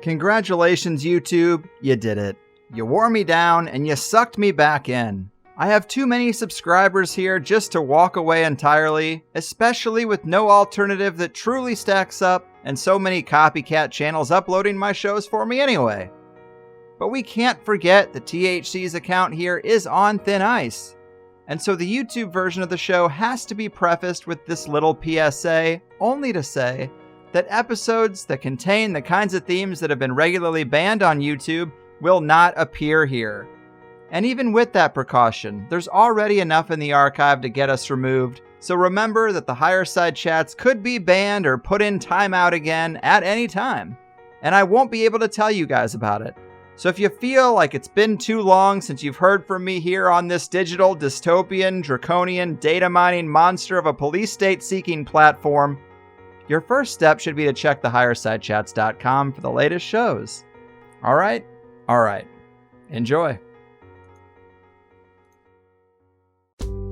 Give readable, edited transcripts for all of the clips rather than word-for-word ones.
Congratulations, YouTube. You did it. You wore me down and you sucked me back in. I have too many subscribers here just to walk away entirely, especially with no alternative that truly stacks up and so many copycat channels uploading my shows for me anyway. But we can't forget that THC's account here is on thin ice. And so the YouTube version of the show has to be prefaced with this little PSA, only to say that episodes that contain the kinds of themes that have been regularly banned on YouTube will not appear here. And even with that precaution, there's already enough in the archive to get us removed, so remember that the higher side chats could be banned or put in timeout again at any time. And I won't be able to tell you guys about it. So if you feel like it's been too long since you've heard from me here on this digital, dystopian, draconian, data mining monster of a police state seeking platform, your first step should be to check thehighersidechats.com for the latest shows. All right. Enjoy.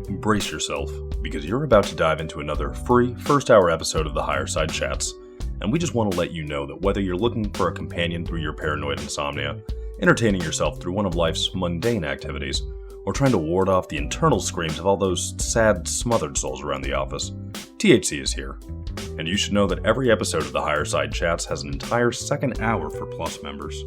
Brace yourself, because you're about to dive into another free first-hour episode of the Higher Side Chats, and we just want to let you know that whether you're looking for a companion through your paranoid insomnia, entertaining yourself through one of life's mundane activities, or trying to ward off the internal screams of all those sad, smothered souls around the office, THC is here. And you should know that every episode of the Higher Side Chats has an entire second hour for Plus members.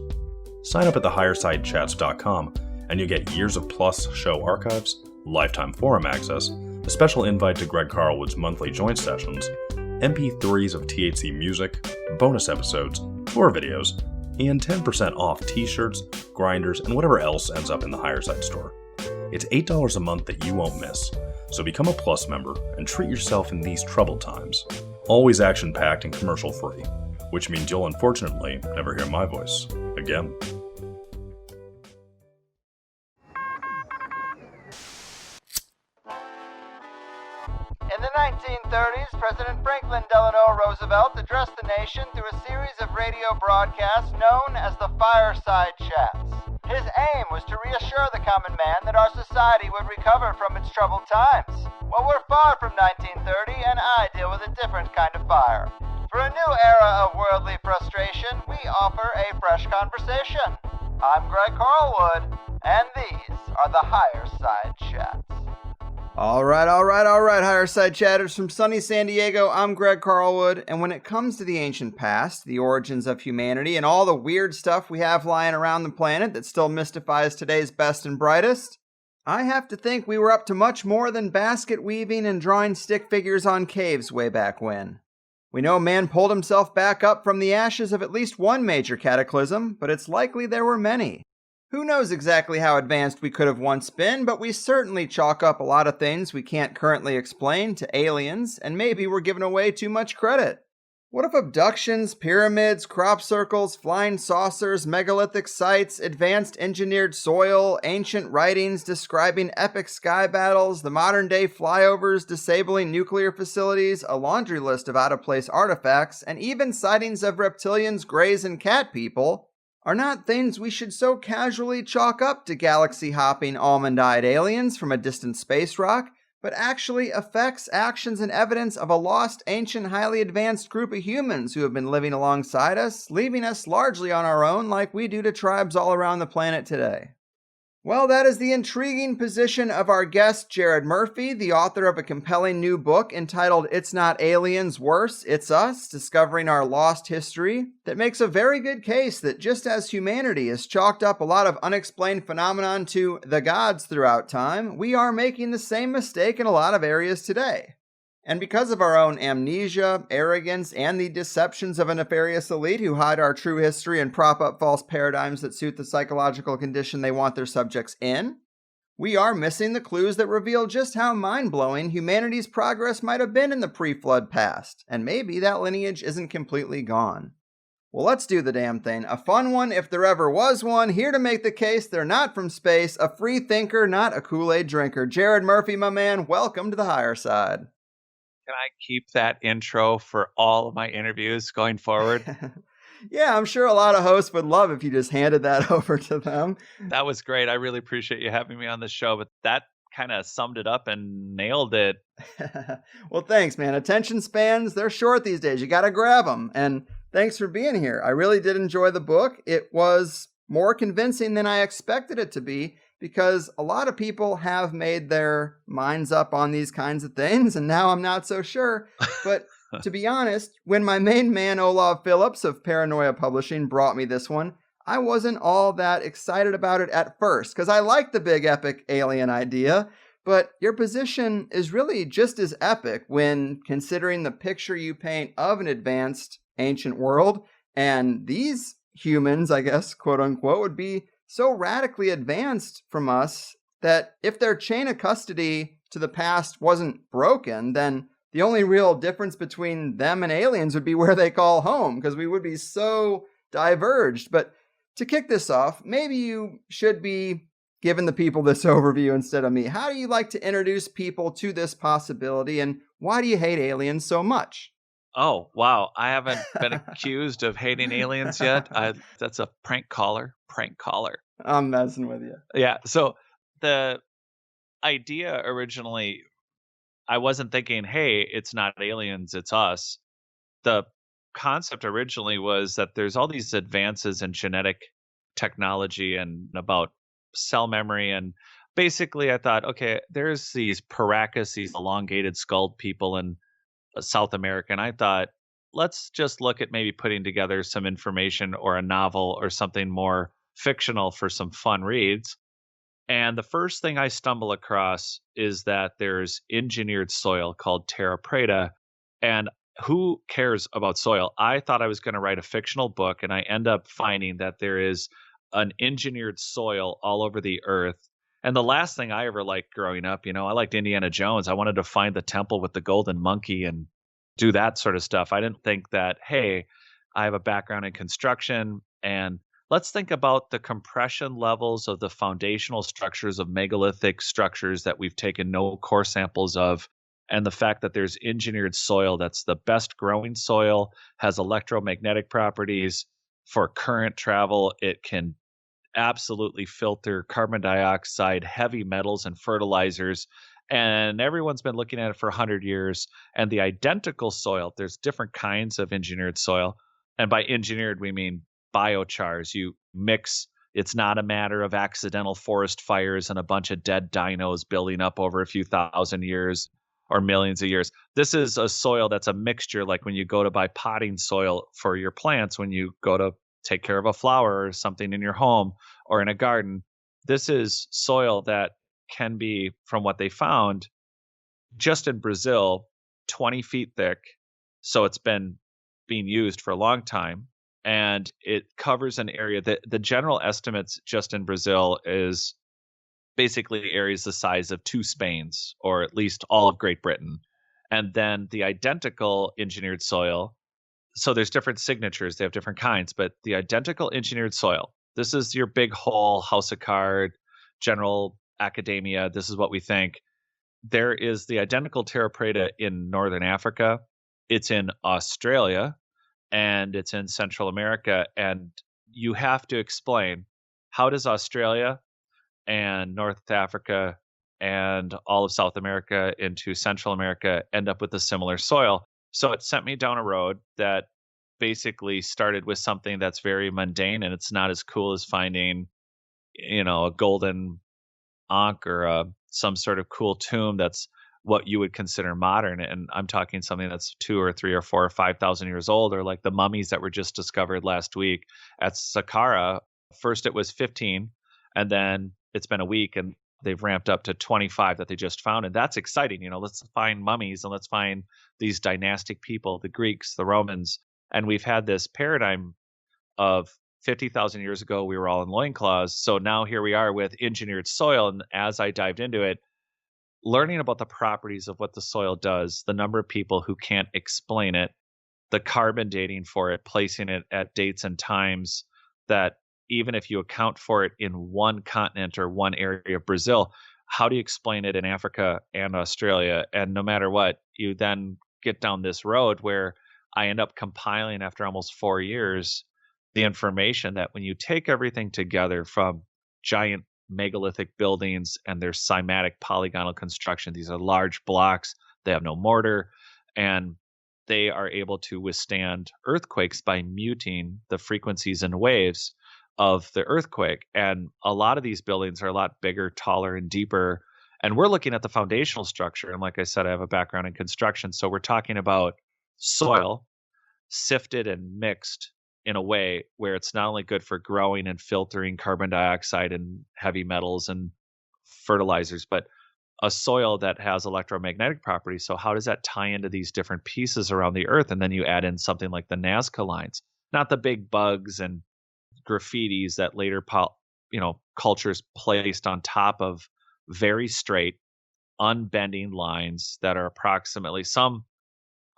Sign up at thehighersidechats.com and you'll get years of Plus show archives, lifetime forum access, a special invite to Greg Carlwood's monthly joint sessions, MP3s of THC music, bonus episodes, tour videos, and 10% off t-shirts, grinders, and whatever else ends up in the Higher Side store. It's $8 a month that you won't miss, so become a Plus member and treat yourself in these troubled times. Always action-packed and commercial-free, which means you'll unfortunately never hear my voice again. In the 1930s, President Franklin Delano Roosevelt addressed the nation through a series of radio broadcasts known as the Fireside Chats. His aim was to reassure the common man that our society would recover from its troubled times. Well, we're far from 1930, and I deal with a different kind of fire. For a new era of worldly frustration, we offer a fresh conversation. I'm Greg Carlwood, and these are the Higher Side Chats. All right, Higher Side Chatters from sunny San Diego. I'm Greg Carlwood, and when it comes to the ancient past, the origins of humanity, and all the weird stuff we have lying around the planet that still mystifies today's best and brightest, I have to think we were up to much more than basket weaving and drawing stick figures on caves way back when. We know man pulled himself back up from the ashes of at least one major cataclysm, but it's likely there were many. Who knows exactly how advanced we could have once been, but we certainly chalk up a lot of things we can't currently explain to aliens, and maybe we're giving away too much credit. What if abductions, pyramids, crop circles, flying saucers, megalithic sites, advanced engineered soil, ancient writings describing epic sky battles, the modern-day flyovers disabling nuclear facilities, a laundry list of out-of-place artifacts, and even sightings of reptilians, greys, and cat people are not things we should so casually chalk up to galaxy-hopping, almond-eyed aliens from a distant space rock, but actually effects, actions, and evidence of a lost, ancient, highly advanced group of humans who have been living alongside us, leaving us largely on our own like we do to tribes all around the planet today. Well, that is the intriguing position of our guest, Jared Murphy, the author of a compelling new book entitled It's Not Aliens, Worse, It's Us, Discovering Our Lost History, that makes a very good case that just as humanity has chalked up a lot of unexplained phenomenon to the gods throughout time, we are making the same mistake in a lot of areas today. And because of our own amnesia, arrogance, and the deceptions of a nefarious elite who hide our true history and prop up false paradigms that suit the psychological condition they want their subjects in, we are missing the clues that reveal just how mind-blowing humanity's progress might have been in the pre-flood past, and maybe that lineage isn't completely gone. Well, let's do the damn thing. A fun one if there ever was one, here to make the case they're not from space, a free thinker, not a Kool-Aid drinker. Jared Murphy, my man, welcome to the Higher Side. Can I keep that intro for all of my interviews going forward? Yeah, I'm sure a lot of hosts would love if you just handed that over to them. That was great. I really appreciate you having me on the show, but that kind of summed it up and nailed it. Well, thanks, man. Attention spans, they're short these days. You got to grab them. And Thanks for being here. I really did enjoy the book. It was more convincing than I expected it to be because a lot of people have made their minds up on these kinds of things, and now I'm not so sure. But to be honest, when my main man, Olav Phillips of Paranoia Publishing, brought me this one, I wasn't all that excited about it at first because I like the big epic alien idea. But your position is really just as epic when considering the picture you paint of an advanced ancient world. And these humans, I guess, quote unquote, would be so radically advanced from us that if their chain of custody to the past wasn't broken, then the only real difference between them and aliens would be where they call home, because we would be so diverged. But to kick this off, maybe you should be giving the people this overview instead of me. How do you like to introduce people to this possibility, and why do you hate aliens so much? Oh, wow. I haven't been accused of hating aliens yet. That's a prank caller. I'm messing with you. Yeah. So the idea originally, I wasn't thinking, hey, it's not aliens, it's us. The concept originally was that there's all these advances in genetic technology and about cell memory. And basically, I thought, okay, there's these Paracas, these elongated skulled people in South America. And I thought, let's just look at maybe putting together some information or a novel or something more fictional for some fun reads. And the first thing I stumble across is that there's engineered soil called terra preta. And who cares about soil? I thought I was going to write a fictional book, and I end up finding that there is an engineered soil all over the earth. And the last thing I ever liked growing up, I liked Indiana Jones. I wanted to find the temple with the golden monkey and do that sort of stuff. I didn't think that, hey, I have a background in construction, and let's think about the compression levels of the foundational structures of megalithic structures that we've taken no core samples of, and the fact that there's engineered soil that's the best growing soil, has electromagnetic properties for current travel. It can absolutely filter carbon dioxide, heavy metals, and fertilizers. And everyone's been looking at it for 100 years. And the identical soil, there's different kinds of engineered soil. And by engineered, we mean biochars. You mix, it's not a matter of accidental forest fires and a bunch of dead dinos building up over a few thousand years or millions of years. This is a soil that's a mixture, like when you go to buy potting soil for your plants, when you go to take care of a flower or something in your home or in a garden. This is soil that can be, from what they found, just in Brazil, 20 feet thick. So it's been being used for a long time. And it covers an area that the general estimates just in Brazil is basically areas the size of 2 Spains, or at least all of Great Britain. And then the identical engineered soil, so there's different signatures, they have different kinds, but the identical engineered soil, this is your big whole house of card, general academia, this is what we think. There is the identical terra preta in Northern Africa, it's in Australia, and it's in Central America. And you have to explain, how does Australia and North Africa and all of South America into Central America end up with a similar soil? So it sent me down a road that basically started with something that's very mundane, and it's not as cool as finding, a golden ankh or some sort of cool tomb that's what you would consider modern. And I'm talking something that's 2 or 3 or 4 or 5,000 years old, or like the mummies that were just discovered last week at Saqqara. First it was 15, and then it's been a week, and they've ramped up to 25 that they just found. And that's exciting. Let's find mummies and let's find these dynastic people, the Greeks, the Romans. And we've had this paradigm of 50,000 years ago, we were all in loincloths. So now here we are with engineered soil. And as I dived into it, learning about the properties of what the soil does, the number of people who can't explain it, the carbon dating for it, placing it at dates and times that even if you account for it in one continent or one area of Brazil, how do you explain it in Africa and Australia? And no matter what, you then get down this road where I end up compiling, after almost 4 years, the information that when you take everything together from giant megalithic buildings and their cymatic polygonal construction, these are large blocks, they have no mortar, and they are able to withstand earthquakes by muting the frequencies and waves of the earthquake. And a lot of these buildings are a lot bigger, taller, and deeper. And we're looking at the foundational structure. And like I said, I have a background in construction. So we're talking about soil sifted and mixed in a way where it's not only good for growing and filtering carbon dioxide and heavy metals and fertilizers, but a soil that has electromagnetic properties. So how does that tie into these different pieces around the earth? And then you add in something like the Nazca lines, not the big bugs and graffitis that later cultures placed on top of very straight, unbending lines that are approximately, some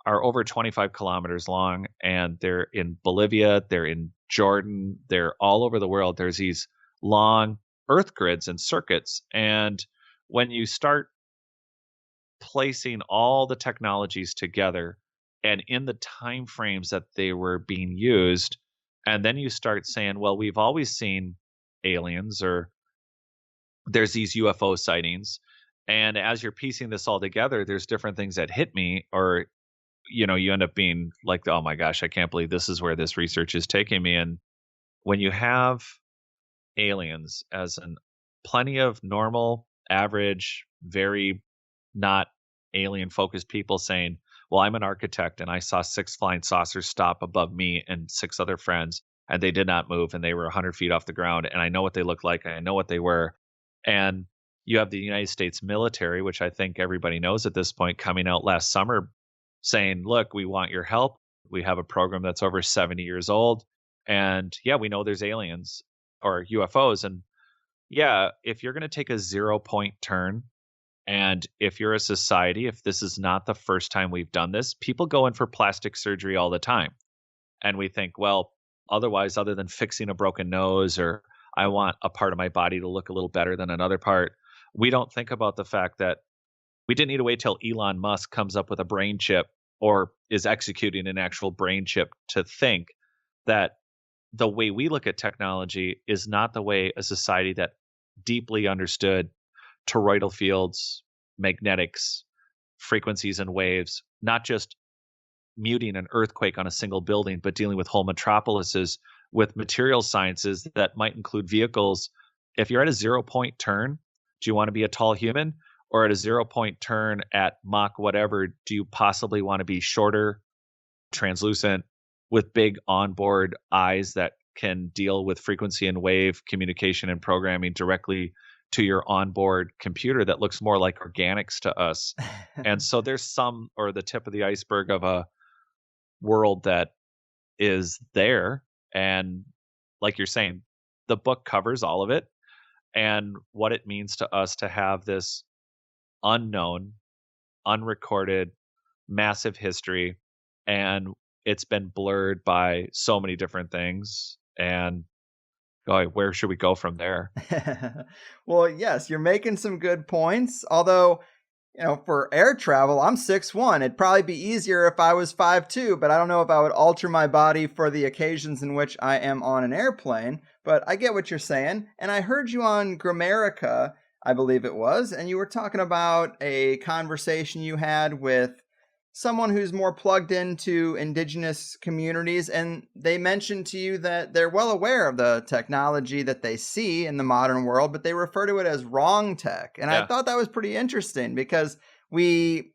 are over 25 kilometers long, and they're in Bolivia, they're in Jordan, they're all over the world. There's these long earth grids and circuits. And when you start placing all the technologies together and in the time frames that they were being used, and then you start saying, well, we've always seen aliens, or there's these UFO sightings. And as you're piecing this all together, there's different things that hit me, or you end up being like, oh my gosh, I can't believe this is where this research is taking me. And when you have aliens as plenty of normal, average, very not alien focused people saying, well, I'm an architect and I saw 6 flying saucers stop above me and 6 other friends, and they did not move, and they were 100 feet off the ground, and I know what they looked like, and I know what they were. And you have the United States military, which I think everybody knows at this point, coming out last summer saying, look, we want your help. We have a program that's over 70 years old. And yeah, we know there's aliens or UFOs. And yeah, if you're going to take a 0-point turn, and if you're a society, if this is not the first time we've done this, people go in for plastic surgery all the time. And we think, well, otherwise, other than fixing a broken nose, or I want a part of my body to look a little better than another part, we don't think about the fact that we didn't need to wait till Elon Musk comes up with a brain chip or is executing an actual brain chip to think that the way we look at technology is not the way a society that deeply understood toroidal fields, magnetics, frequencies and waves, not just muting an earthquake on a single building, but dealing with whole metropolises with material sciences that might include vehicles. If you're at a 0-point turn, do you want to be a tall human? Or at a 0-point turn at Mach whatever, do you possibly want to be shorter, translucent, with big onboard eyes that can deal with frequency and wave communication and programming directly to your onboard computer that looks more like organics to us? And so there's the tip of the iceberg of a world that is there. And like you're saying, the book covers all of it and what it means to us to have this unknown, unrecorded, massive history, and it's been blurred by so many different things. And where should we go from there? Well, yes, you're making some good points. Although, for air travel, I'm 6'1". It'd probably be easier if I was 5'2", but I don't know if I would alter my body for the occasions in which I am on an airplane. But I get what you're saying. And I heard you on Grammarica, I believe it was, and you were talking about a conversation you had with someone who's more plugged into indigenous communities, and they mentioned to you that they're well aware of the technology that they see in the modern world, but they refer to it as wrong tech. And yeah. I thought that was pretty interesting because we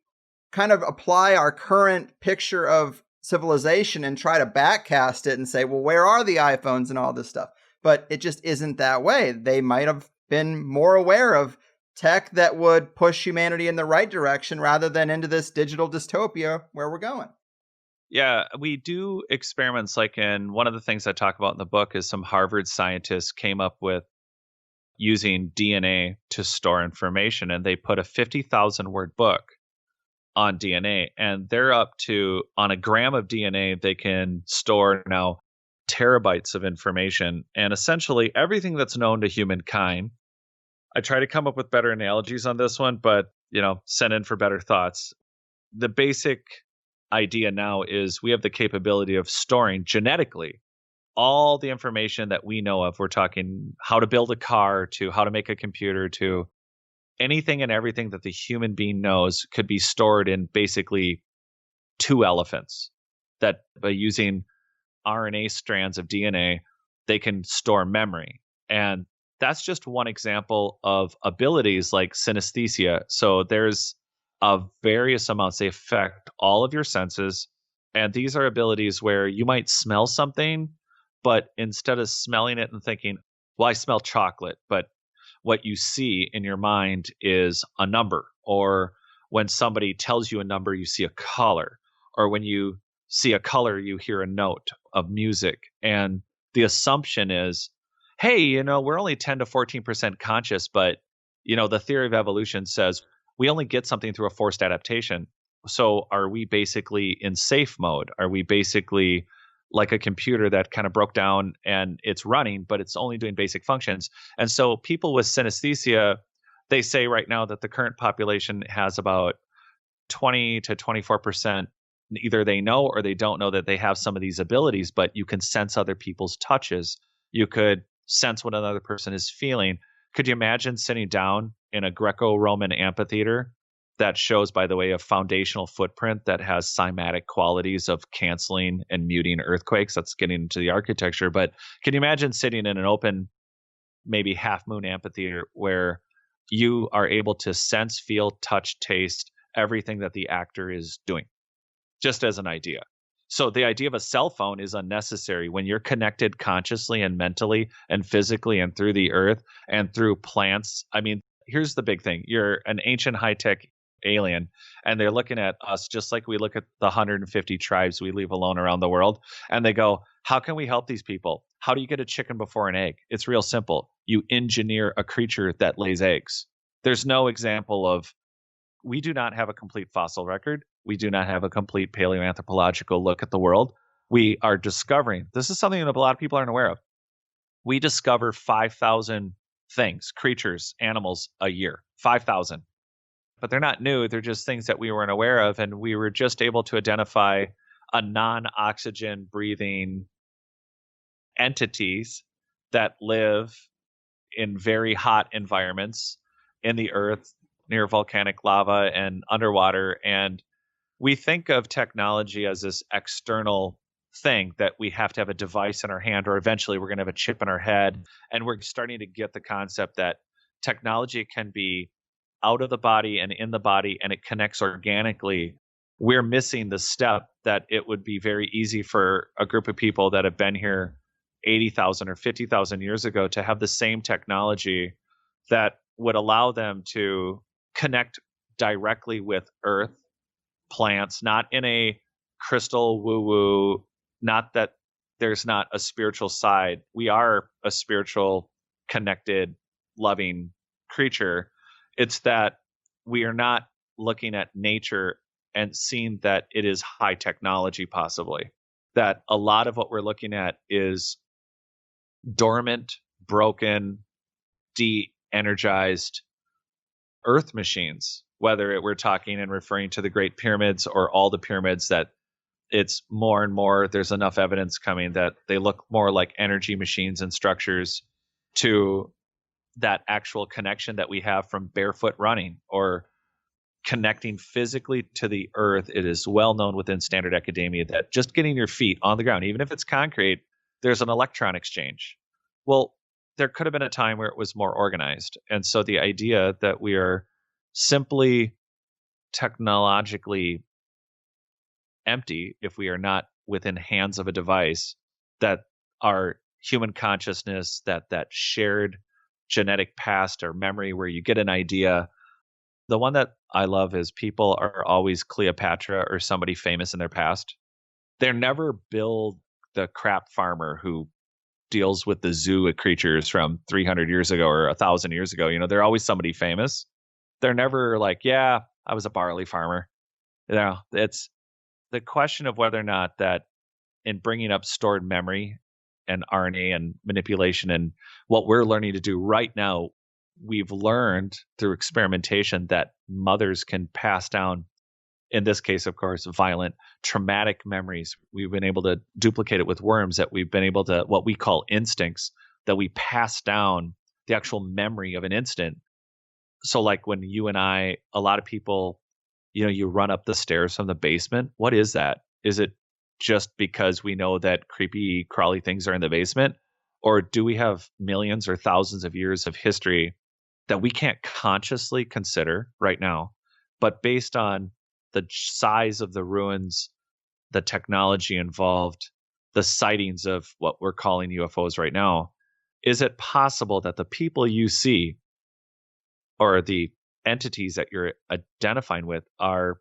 kind of apply our current picture of civilization and try to backcast it and say, well, where are the iPhones and all this stuff? But it just isn't that way. They might have been more aware of tech that would push humanity in the right direction rather than into this digital dystopia where we're going. Yeah, we do experiments. Like, in one of the things I talk about in the book is some Harvard scientists came up with using DNA to store information, and they put a 50,000 word book on DNA, and they're up to, on a gram of DNA, they can store now terabytes of information, and essentially everything that's known to humankind. I try to come up with better analogies on this one, but, send in for better thoughts. The basic idea now is we have the capability of storing genetically all the information that we know of. We're talking how to build a car, to how to make a computer, to anything and everything that the human being knows could be stored in basically two elephants that by using RNA strands of DNA, they can store memory. And that's just one example of abilities like synesthesia. So there's various amounts, they affect all of your senses. And these are abilities where you might smell something, but instead of smelling it and thinking, well, I smell chocolate, but what you see in your mind is a number. Or when somebody tells you a number, you see a color. Or when you see a color, you hear a note of music. And the assumption is, hey, we're only 10 to 14% conscious, but, the theory of evolution says we only get something through a forced adaptation. So are we basically in safe mode? Are we basically like a computer that kind of broke down and it's running, but it's only doing basic functions? And so people with synesthesia, they say right now that the current population has about 20 to 24%. Either they know or they don't know that they have some of these abilities, but you can sense other people's touches. You could sense what another person is feeling. Could you imagine sitting down in a Greco-Roman amphitheater that shows, by the way, a foundational footprint that has cymatic qualities of canceling and muting earthquakes? That's getting into the architecture. But can you imagine sitting in an open, maybe half-moon amphitheater where you are able to sense, feel, touch, taste everything that the actor is doing, just as an idea? So the idea of a cell phone is unnecessary when you're connected consciously and mentally and physically and through the earth and through plants. I mean, here's the big thing. You're an ancient high-tech alien, and they're looking at us just like we look at the 150 tribes we leave alone around the world. And they go, how can we help these people? How do you get a chicken before an egg? It's real simple. You engineer a creature that lays eggs. There's no example of, we do not have a complete fossil record. We do not have a complete paleoanthropological look at the world. We are discovering, this is something that a lot of people aren't aware of. We discover 5,000 things, creatures, animals a year, 5,000. But they're not new. They're just things that we weren't aware of. And we were just able to identify a non-oxygen breathing entities that live in very hot environments in the earth, near volcanic lava and underwater. And we think of technology as this external thing that we have to have a device in our hand, or eventually we're going to have a chip in our head. And we're starting to get the concept that technology can be out of the body and in the body, and it connects organically. We're missing the step that it would be very easy for a group of people that have been here 80,000 or 50,000 years ago to have the same technology that would allow them to connect directly with earth, plants, not in a crystal woo-woo, not that there's not a spiritual side. We are a spiritual, connected, loving creature. It's that we are not looking at nature and seeing that it is high technology, possibly. That a lot of what we're looking at is dormant, broken, de-energized earth machines, whether we're talking and referring to the Great Pyramids or all the pyramids, that it's more and more, there's enough evidence coming that they look more like energy machines and structures to that actual connection that we have from barefoot running or connecting physically to the earth. It is well known within standard academia that just getting your feet on the ground, even if it's concrete, there's an electron exchange. Well, there could have been a time where it was more organized. And so the idea that we are simply technologically empty if we are not within hands of a device, that our human consciousness, that shared genetic past or memory where you get an idea. The one that I love is people are always Cleopatra or somebody famous in their past. They're never Bill the crap farmer who deals with the zoo of creatures from 300 years ago or 1,000 years ago. They're always somebody famous. They're never like, yeah, I was a barley farmer. It's the question of whether or not that in bringing up stored memory and RNA and manipulation and what we're learning to do right now, we've learned through experimentation that mothers can pass down, in this case, of course, violent, traumatic memories. We've been able to duplicate it with worms, that we've been able to, what we call instincts, that we pass down the actual memory of an instant. So like when you and I, a lot of people, you run up the stairs from the basement. What is that? Is it just because we know that creepy, crawly things are in the basement? Or do we have millions or thousands of years of history that we can't consciously consider right now? But based on the size of the ruins, the technology involved, the sightings of what we're calling UFOs right now, is it possible that the people you see or the entities that you're identifying with are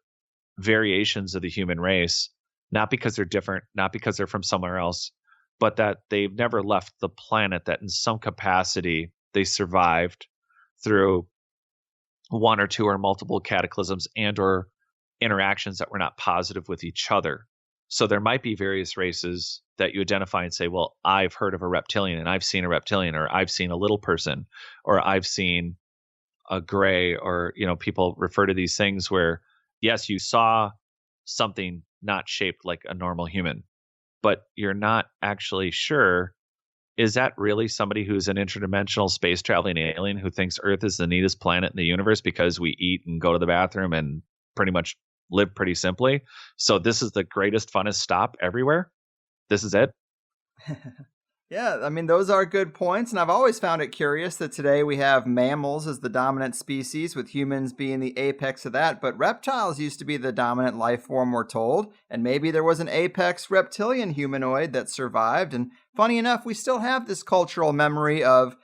variations of the human race, not because they're different, not because they're from somewhere else, but that they've never left the planet, that in some capacity they survived through one or two or multiple cataclysms and or interactions that were not positive with each other. So there might be various races that you identify and say, well, I've heard of a reptilian and I've seen a reptilian, or I've seen a little person, or I've seen a gray, or, people refer to these things where, yes, you saw something not shaped like a normal human, but you're not actually sure, is that really somebody who's an interdimensional space traveling alien who thinks Earth is the neatest planet in the universe because we eat and go to the bathroom and pretty much live pretty simply? So this is the greatest, funnest stop everywhere. This is it. Yeah, I mean, those are good points. And I've always found it curious that today we have mammals as the dominant species, with humans being the apex of that. But reptiles used to be the dominant life form, we're told. And maybe there was an apex reptilian humanoid that survived. And funny enough, we still have this cultural memory of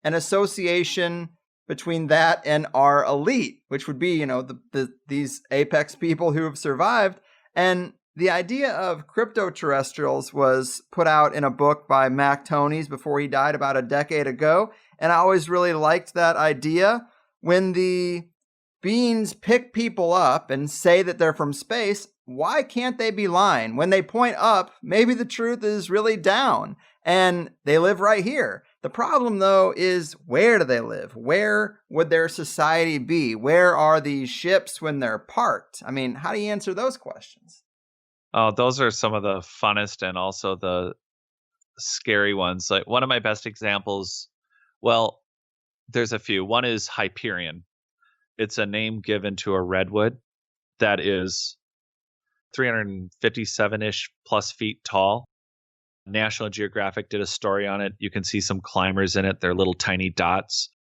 an association between that and our elite, which would be, these apex people who have survived. And the idea of cryptoterrestrials was put out in a book by Mac Tonnies before he died about a decade ago. And I always really liked that idea. When the beings pick people up and say that they're from space, why can't they be lying? When they point up, maybe the truth is really down and they live right here. The problem, though, is where do they live? Where would their society be? Where are these ships when they're parked? I mean, how do you answer those questions? Oh, those are some of the funnest and also the scary ones. Like one of my best examples, well, there's a few. One is Hyperion. It's a name given to a redwood that is 357-ish plus feet tall. National Geographic did a story on it. You can see some climbers in it. They're little tiny dots.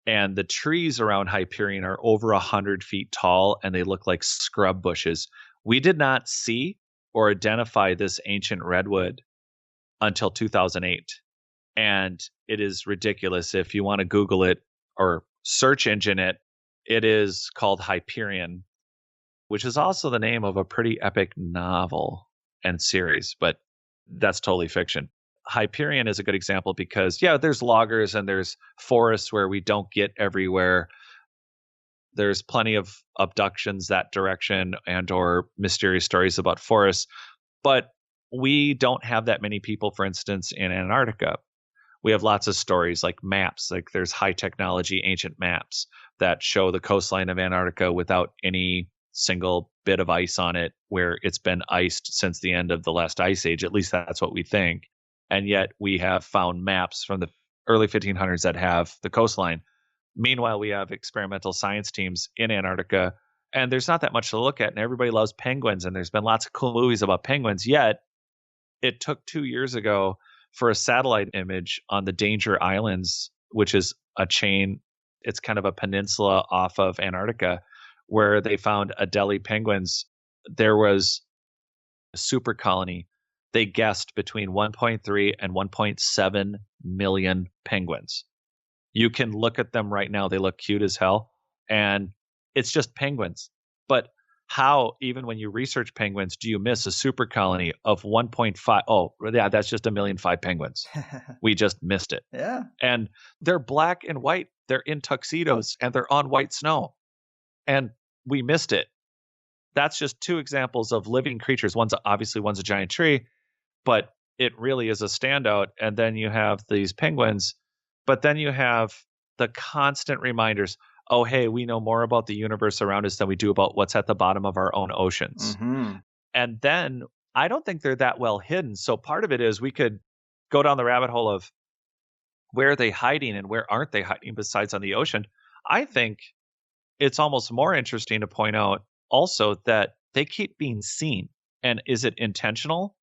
And the trees around Hyperion are over 100 feet tall, and they look like scrub bushes. We did not see or identify this ancient redwood until 2008. And it is ridiculous. If you want to Google it or search engine it, it is called Hyperion, which is also the name of a pretty epic novel and series, but that's totally fiction. Hyperion is a good example because, yeah, there's loggers and there's forests where we don't get everywhere. There's plenty of abductions that direction and or mysterious stories about forests, but we don't have that many people, for instance, in Antarctica. We have lots of stories like maps, like there's high technology ancient maps that show the coastline of Antarctica without any single bit of ice on it, where it's been iced since the end of the last ice age. At least that's what we think. And yet we have found maps from the early 1500s that have the coastline. Meanwhile, we have experimental science teams in Antarctica, and there's not that much to look at, and everybody loves penguins, and there's been lots of cool movies about penguins, yet it took 2 years ago for a satellite image on the Danger Islands, which is a chain. It's kind of a peninsula off of Antarctica, where they found Adelie penguins. There was a super colony. They guessed between 1.3 and 1.7 million penguins. You can look at them right now. They look cute as hell. And it's just penguins. But how, even when you research penguins, do you miss a super colony of 1.5? Oh, yeah, that's just 1.5 million penguins. We just missed it. Yeah. And they're black and white. They're in tuxedos and they're on white snow. And we missed it. That's just two examples of living creatures. One's a giant tree, but it really is a standout. And then you have these penguins, but then you have the constant reminders. Oh, hey, we know more about the universe around us than we do about what's at the bottom of our own oceans. Mm-hmm. And then I don't think they're that well hidden. So part of it is we could go down the rabbit hole of where are they hiding and where aren't they hiding besides on the ocean. I think it's almost more interesting to point out also that they keep being seen. And is it intentional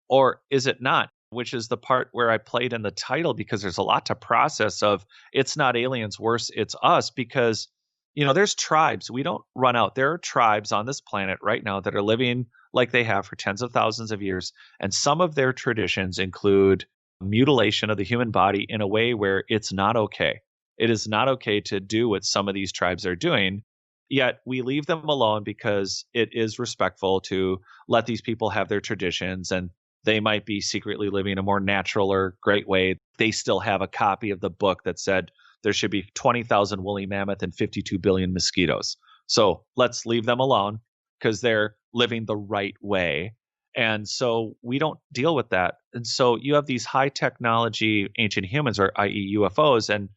or is it not? Which is the part where I played in the title, because there's a lot to process of it's not aliens, worse, it's us. Because, there's tribes. We don't run out. There are tribes on this planet right now that are living like they have for tens of thousands of years. And some of their traditions include mutilation of the human body in a way where it's not okay. It is not okay to do what some of these tribes are doing. Yet we leave them alone because it is respectful to let these people have their traditions, and they might be secretly living a more natural or great way. They still have a copy of the book that said there should be 20,000 woolly mammoth and 52 billion mosquitoes. So let's leave them alone because they're living the right way. And so we don't deal with that. And so you have these high technology ancient humans, or i.e. UFOs, and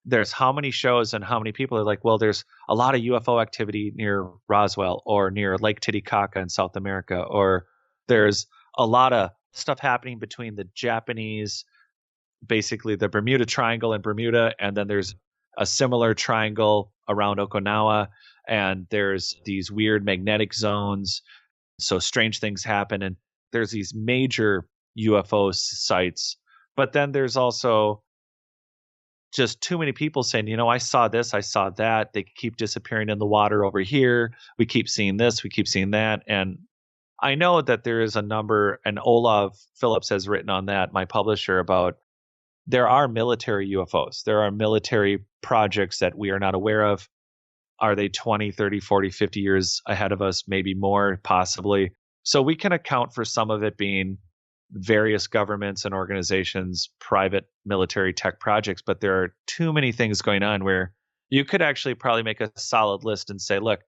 there's how many shows and how many people are like, well, there's a lot of UFO activity near Roswell or near Lake Titicaca in South America, or there's a lot of stuff happening between the Japanese, basically the Bermuda Triangle in Bermuda, and then there's a similar triangle around Okinawa, and there's these weird magnetic zones. So strange things happen, and there's these major UFO sites. But then there's also just too many people saying, I saw this, I saw that. They keep disappearing in the water over here. We keep seeing this, we keep seeing that. And I know that there is a number, and Olav Phillips has written on that, my publisher, about there are military UFOs. There are military projects that we are not aware of. Are they 20, 30, 40, 50 years ahead of us? Maybe more, possibly. So we can account for some of it being various governments and organizations, private military tech projects, but there are too many things going on where you could actually probably make a solid list and say, look,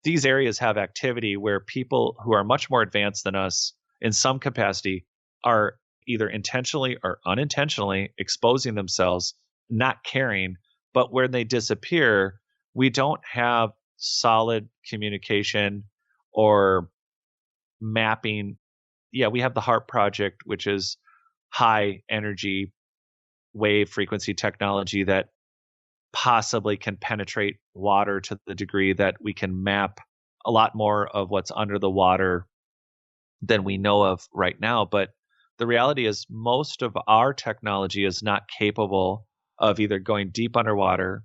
these areas have activity where people who are much more advanced than us in some capacity are either intentionally or unintentionally exposing themselves, not caring, but when they disappear, we don't have solid communication or mapping. Yeah, we have the HARP project, which is high energy wave frequency technology that possibly can penetrate water to the degree that we can map a lot more of what's under the water than we know of right now. But the reality is most of our technology is not capable of either going deep underwater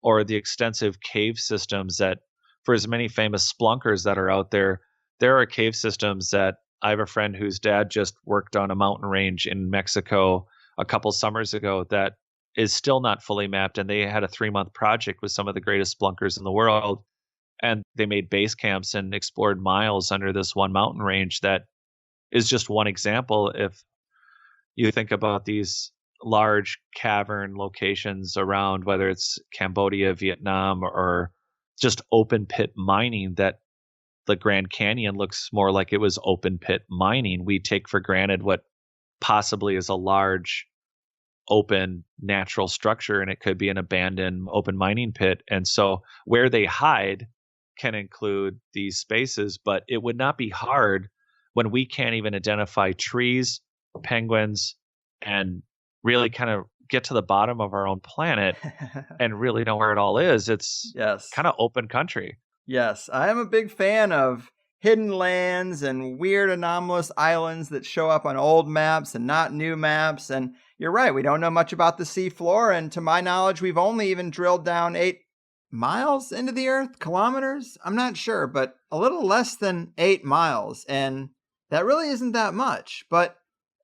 or the extensive cave systems that, for as many famous splunkers that are out there, there are cave systems that I have a friend whose dad just worked on a mountain range in Mexico a couple summers ago that is still not fully mapped. And they had a 3-month project with some of the greatest splunkers in the world. And they made base camps and explored miles under this one mountain range that is just one example. If you think about these large cavern locations around, whether it's Cambodia, Vietnam, or just open pit mining, that the Grand Canyon looks more like it was open pit mining. We take for granted what possibly is a large open natural structure, and it could be an abandoned open mining pit. And so where they hide can include these spaces, but it would not be hard when we can't even identify trees, penguins, and really kind of get to the bottom of our own planet and really know where it all is. It's kind of open country. Yes, I am a big fan of hidden lands and weird anomalous islands that show up on old maps and not new maps. And you're right, we don't know much about the seafloor. And to my knowledge, we've only even drilled down 8 miles into the earth, kilometers? I'm not sure, but a little less than 8 miles. And that really isn't that much. But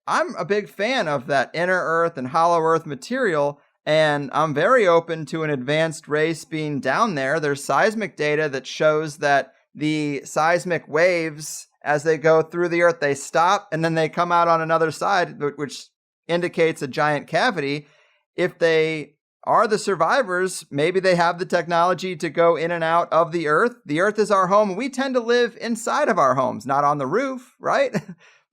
I'm a big fan of that inner earth and hollow earth material. And I'm very open to an advanced race being down there. There's seismic data that shows that the seismic waves, as they go through the earth, they stop and then they come out on another side, which indicates a giant cavity. If they are the survivors, maybe they have the technology to go in and out of the earth. The earth is our home. We tend to live inside of our homes, not on the roof, right?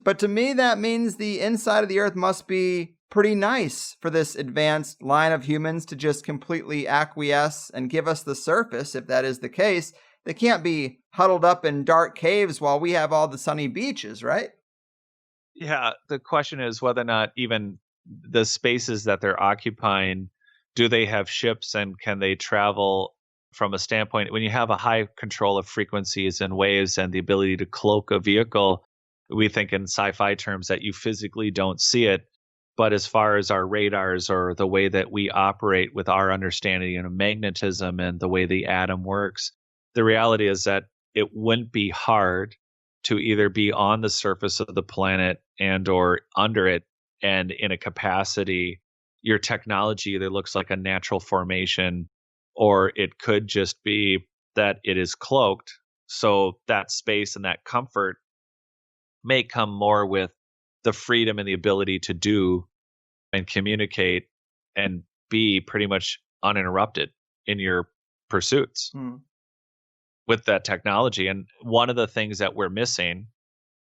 But to me, that means the inside of the earth must be pretty nice for this advanced line of humans to just completely acquiesce and give us the surface, if that is the case. They can't be huddled up in dark caves while we have all the sunny beaches, right? Yeah, the question is whether or not even the spaces that they're occupying, do they have ships and can they travel from a standpoint, when you have a high control of frequencies and waves and the ability to cloak a vehicle, we think in sci-fi terms that you physically don't see it. But as far as our radars or the way that we operate with our understanding of magnetism and the way the atom works, the reality is that it wouldn't be hard to either be on the surface of the planet and or under it, and in a capacity, your technology either looks like a natural formation, or it could just be that it is cloaked. So that space and that comfort may come more with the freedom and the ability to do and communicate and be pretty much uninterrupted in your pursuits with that technology. And one of the things that we're missing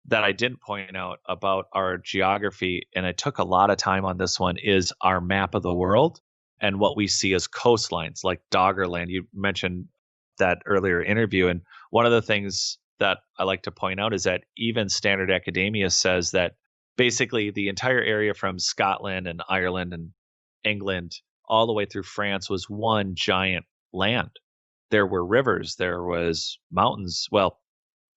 that I didn't point out about our geography, and I took a lot of time on this one, is our map of the world and what we see as coastlines like Doggerland. You mentioned that earlier interview. And one of the things that I like to point out is that even standard academia says that basically the entire area from Scotland and Ireland and England all the way through France was one giant land. There were rivers, there was mountains, well,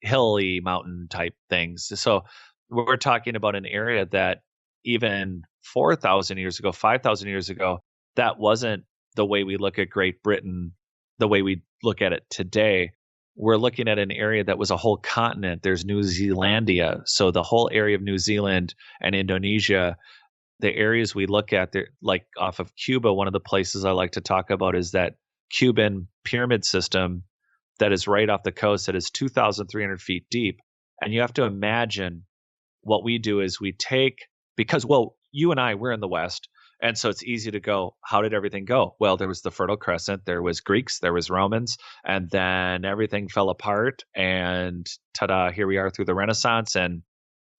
hilly mountain type things. So we're talking about an area that even 4,000 years ago, 5,000 years ago, that wasn't the way we look at Great Britain, the way we look at it today. We're looking at an area that was a whole continent. There's New Zealandia. So the whole area of New Zealand and Indonesia, the areas we look at, like off of Cuba, one of the places I like to talk about is that Cuban pyramid system that is right off the coast that is 2,300 feet deep. And you have to imagine what we do is we take, because, well, you and I, we're in the West. And so it's easy to go, how did everything go? Well, there was the Fertile Crescent, there was Greeks, there was Romans, and then everything fell apart. And ta-da, here we are through the Renaissance. And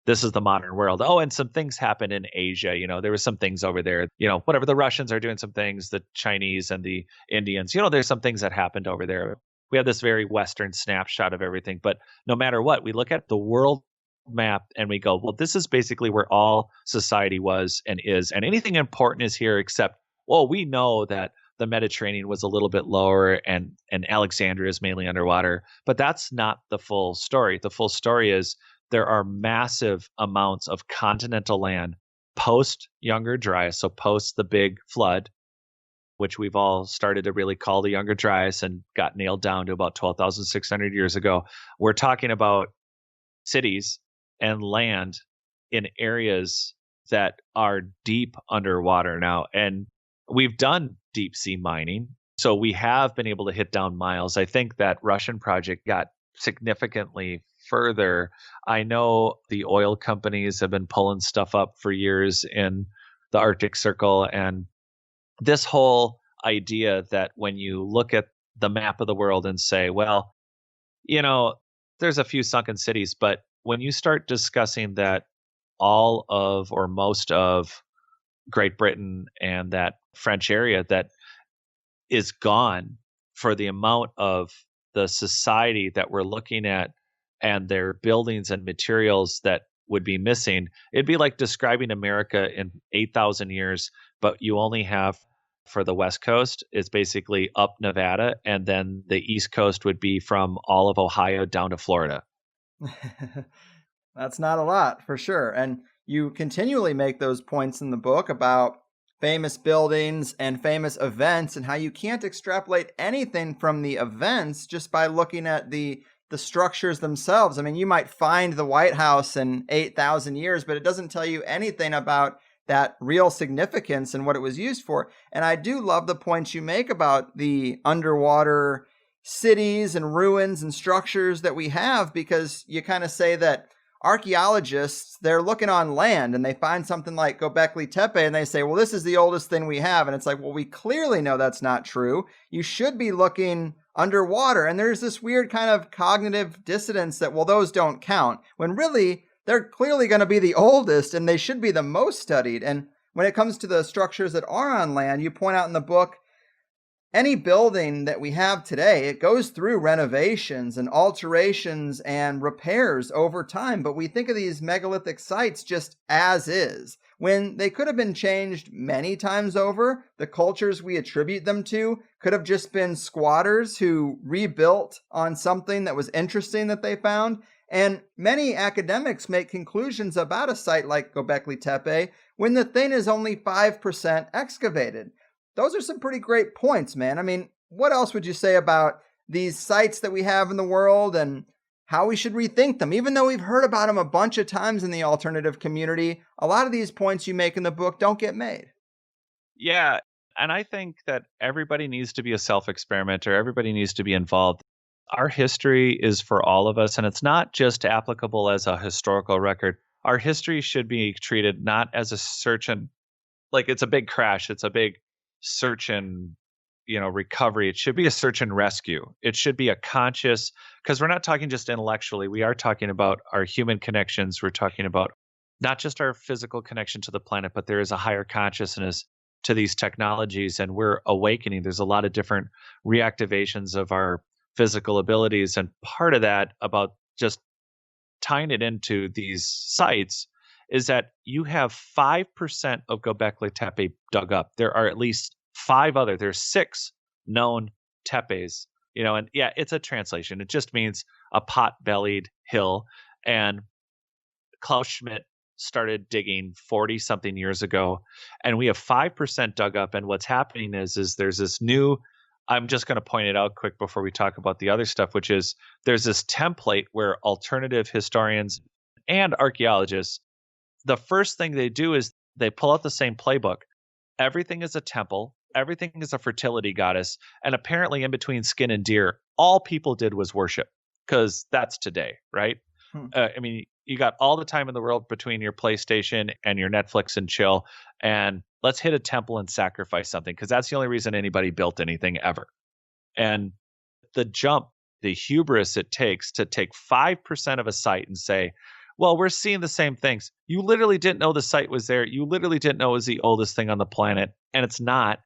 this is the modern world. Oh, and some things happened in Asia. There were some things over there, whatever, the Russians are doing some things, the Chinese and the Indians, there's some things that happened over there. We have this very Western snapshot of everything. But no matter what, we look at the world map and we go, well, this is basically where all society was and is. And anything important is here except, well, we know that the Mediterranean was a little bit lower and Alexandria is mainly underwater. But that's not the full story. The full story is there are massive amounts of continental land post Younger Dryas, so post the big flood, which we've all started to really call the Younger Dryas and got nailed down to about 12,600 years ago. We're talking about cities and land in areas that are deep underwater now. And we've done deep sea mining. So we have been able to hit down miles. I think that Russian project got significantly further. I know the oil companies have been pulling stuff up for years in the Arctic Circle. And this whole idea that when you look at the map of the world and say, well, there's a few sunken cities, but when you start discussing that all of or most of Great Britain and that French area that is gone for the amount of the society that we're looking at and their buildings and materials that would be missing, it'd be like describing America in 8,000 years, but you only have for the West Coast is basically up Nevada, and then the East Coast would be from all of Ohio down to Florida. That's not a lot, for sure. And you continually make those points in the book about famous buildings and famous events and how you can't extrapolate anything from the events just by looking at the structures themselves. I mean, you might find the White House in 8,000 years, but it doesn't tell you anything about that real significance and what it was used for. And I do love the points you make about the underwater cities and ruins and structures that we have, because you kind of say that archaeologists, they're looking on land and they find something like Göbekli Tepe and they say, well, this is the oldest thing we have. And it's like, well, we clearly know that's not true. You should be looking underwater. And there's this weird kind of cognitive dissonance that, well, those don't count, when really they're clearly going to be the oldest and they should be the most studied. And when it comes to the structures that are on land, you point out in the book, any building that we have today, it goes through renovations and alterations and repairs over time. But we think of these megalithic sites just as is. when they could have been changed many times over. The cultures we attribute them to could have just been squatters who rebuilt on something that was interesting that they found. And many academics make conclusions about a site like Göbekli Tepe when the thing is only 5% excavated. Those are some pretty great points, man. I mean, what else would you say about these sites that we have in the world and how we should rethink them? Even though we've heard about them a bunch of times in the alternative community, a lot of these points you make in the book don't get made. Yeah. And I think that everybody needs to be a self-experimenter. Everybody needs to be involved. Our history is for all of us, and it's not just applicable as a historical record. Our history should be treated not as a search and like it's a big crash. It's a big search and recovery. It should be a search and rescue. It should be a conscious, because we're not talking just intellectually. We are talking about our human connections. We're talking about not just our physical connection to the planet, but there is a higher consciousness to these technologies, and we're awakening. There's a lot of different reactivations of our physical abilities, and part of that about just tying it into these sites is that you have 5% of Göbekli Tepe dug up. There are at least there's 6 known tepes, and yeah, it's a translation. It just means a pot-bellied hill. And Klaus Schmidt started digging 40 something years ago, and we have 5% dug up. And what's happening is there's this new, I'm just going to point it out quick before we talk about the other stuff, which is there's this template where alternative historians and archaeologists, the first thing they do is they pull out the same playbook. Everything is a temple. Everything is a fertility goddess. And apparently in between skin and deer, all people did was worship, because that's today, right? I mean, you got all the time in the world between your PlayStation and your Netflix and chill. And let's hit a temple and sacrifice something, because that's the only reason anybody built anything ever. And the jump, the hubris it takes to take 5% of a site and say, well, we're seeing the same things. You literally didn't know the site was there. You literally didn't know it was the oldest thing on the planet. And it's not.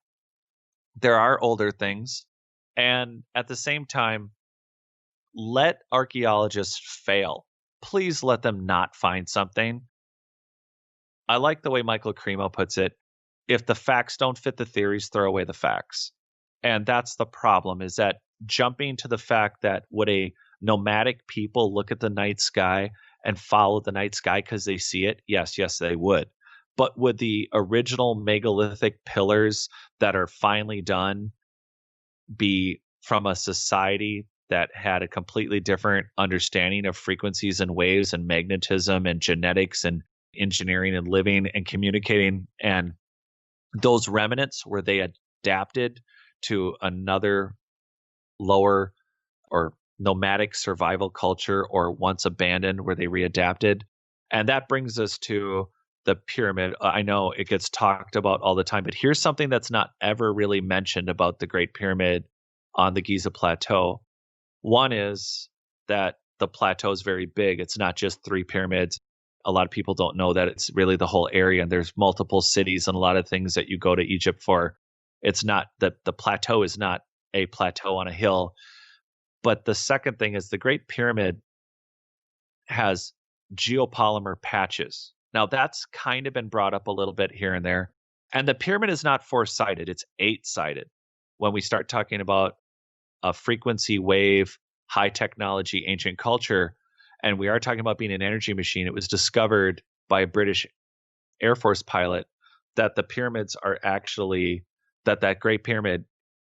There are older things. And at the same time, let archaeologists fail. Please let them not find something. I like the way Michael Cremo puts it. If the facts don't fit the theories, throw away the facts. And that's the problem, is that jumping to the fact that would a nomadic people look at the night sky and follow the night sky because they see it? Yes, they would. But would the original megalithic pillars that are finally done be from a society that had a completely different understanding of frequencies and waves and magnetism and genetics and engineering and living and communicating? And those remnants, were they adapted to another lower or nomadic survival culture, or once abandoned, were they readapted? And that brings us to the pyramid. I know it gets talked about all the time, but here's something that's not ever really mentioned about the Great Pyramid on the Giza Plateau. One is that the plateau is very big. It's not just 3 pyramids. A lot of people don't know that it's really the whole area, and there's multiple cities and a lot of things that you go to Egypt for. It's not that the plateau is not a plateau on a hill. But the second thing is the Great Pyramid has geopolymer patches. Now, that's kind of been brought up a little bit here and there. And the pyramid is not 4-sided, it's 8-sided. When we start talking about a frequency wave, high technology, ancient culture, and we are talking about being an energy machine, it was discovered by a British Air Force pilot that the pyramids are actually, that Great Pyramid,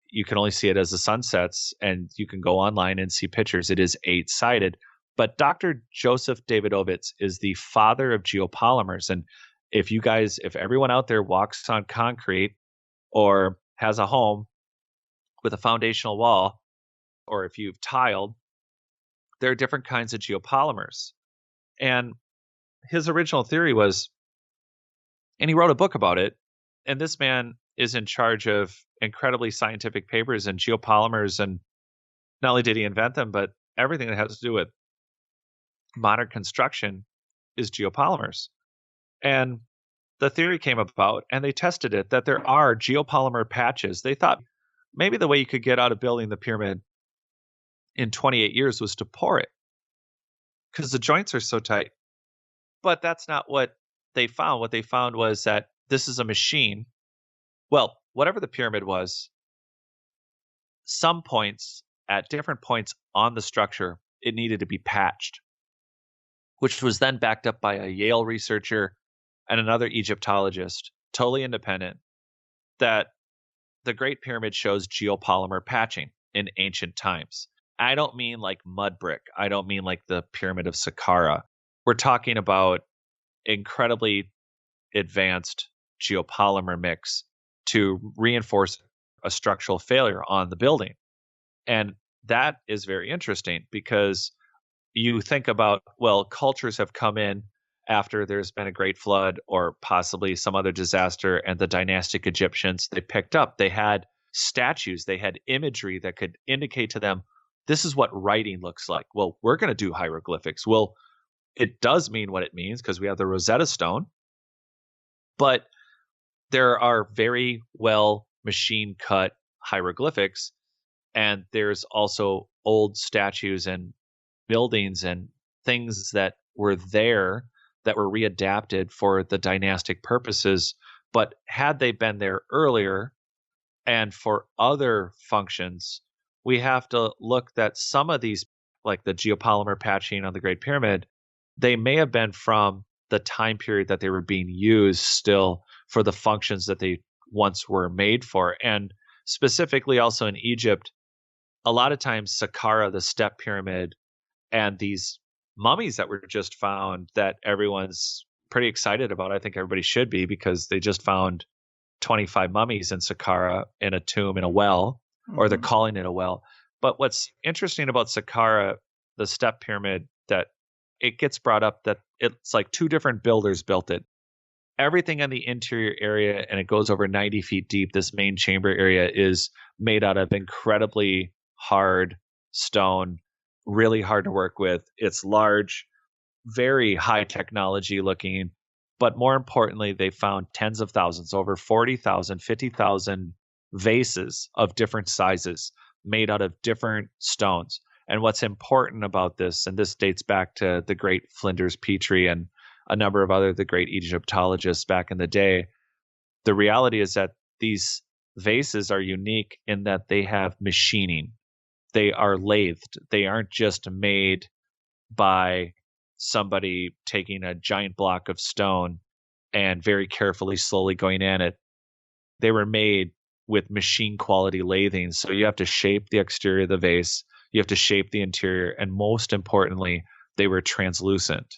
you can only see it as the sun sets, and you can go online and see pictures. It is 8-sided. But Dr. Joseph Davidovitz is the father of geopolymers. And if everyone out there walks on concrete or has a home with a foundational wall, or if you've tiled, there are different kinds of geopolymers. And his original theory was, and he wrote a book about it, and this man is in charge of incredibly scientific papers and geopolymers. And not only did he invent them, but everything that has to do with modern construction is geopolymers. And the theory came about, and they tested it, that there are geopolymer patches. They thought maybe the way you could get out of building the pyramid in 28 years was to pour it, because the joints are so tight. But that's not what what they found was that this is a machine. Well, whatever the pyramid was, some points at different points on the structure, it needed to be patched, which was then backed up by a Yale researcher and another Egyptologist, totally independent, that the Great Pyramid shows geopolymer patching in ancient times. I don't mean like mud brick. I don't mean like the Pyramid of Saqqara. We're talking about incredibly advanced geopolymer mix to reinforce a structural failure on the building. And that is very interesting because you think about, well, cultures have come in after there's been a great flood or possibly some other disaster, and the dynastic Egyptians, they picked up, they had statues, they had imagery that could indicate to them, this is what writing looks like. Well, we're going to do hieroglyphics. Well, it does mean what it means because we have the Rosetta Stone, but there are very well machine cut hieroglyphics, and there's also old statues and buildings and things that were there that were readapted for the dynastic purposes. But had they been there earlier and for other functions, we have to look that some of these, like the geopolymer patching on the Great Pyramid, they may have been from the time period that they were being used still for the functions that they once were made for. And specifically also in Egypt, a lot of times Saqqara, the step pyramid, and these mummies that were just found that everyone's pretty excited about. I think everybody should be, because they just found 25 mummies in Saqqara in a tomb in a well, or they're calling it a well. But what's interesting about Saqqara, the step pyramid, that it gets brought up that it's like two different builders built it. Everything in the interior area, and it goes over 90 feet deep, this main chamber area is made out of incredibly hard stone, really hard to work with. It's large, very high technology looking, but more importantly, they found tens of thousands, over 40,000, 50,000 vases of different sizes made out of different stones. And what's important about this, and this dates back to the great Flinders Petrie and a number of other the great Egyptologists back in the day, the reality is that these vases are unique in that they have machining. They are lathed. They aren't just made by somebody taking a giant block of stone and very carefully, slowly going in it. They were made with machine quality lathing. So you have to shape the exterior of the vase, you have to shape the interior, and most importantly, they were translucent.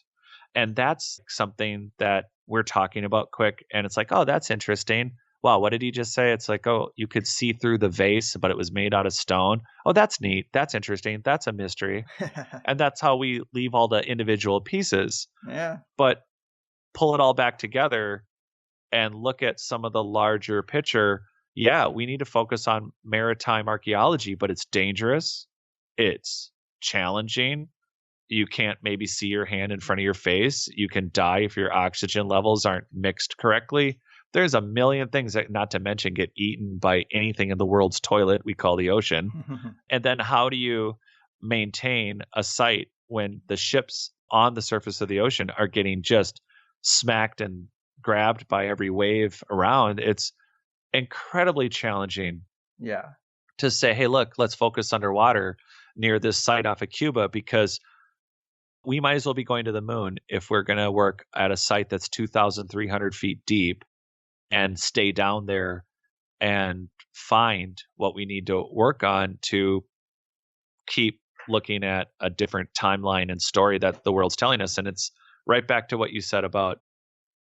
And that's something that we're talking about quick. And it's like, oh, that's interesting. Wow, what did he just say? It's like, oh, you could see through the vase, but it was made out of stone. Oh, that's neat. That's interesting. That's a mystery. And that's how we leave all the individual pieces. Yeah. But pull it all back together and look at some of the larger picture. Yeah, we need to focus on maritime archaeology, but it's dangerous. It's challenging. You can't maybe see your hand in front of your face. You can die if your oxygen levels aren't mixed correctly. There's a million things that, not to mention, get eaten by anything in the world's toilet we call the ocean. And then how do you maintain a site when the ships on the surface of the ocean are getting just smacked and grabbed by every wave around? It's incredibly challenging. Yeah. To say, hey, look, let's focus underwater near this site off of Cuba, because we might as well be going to the moon if we're going to work at a site that's 2,300 feet deep and stay down there and find what we need to work on to keep looking at a different timeline and story that the world's telling us. And it's right back to what you said about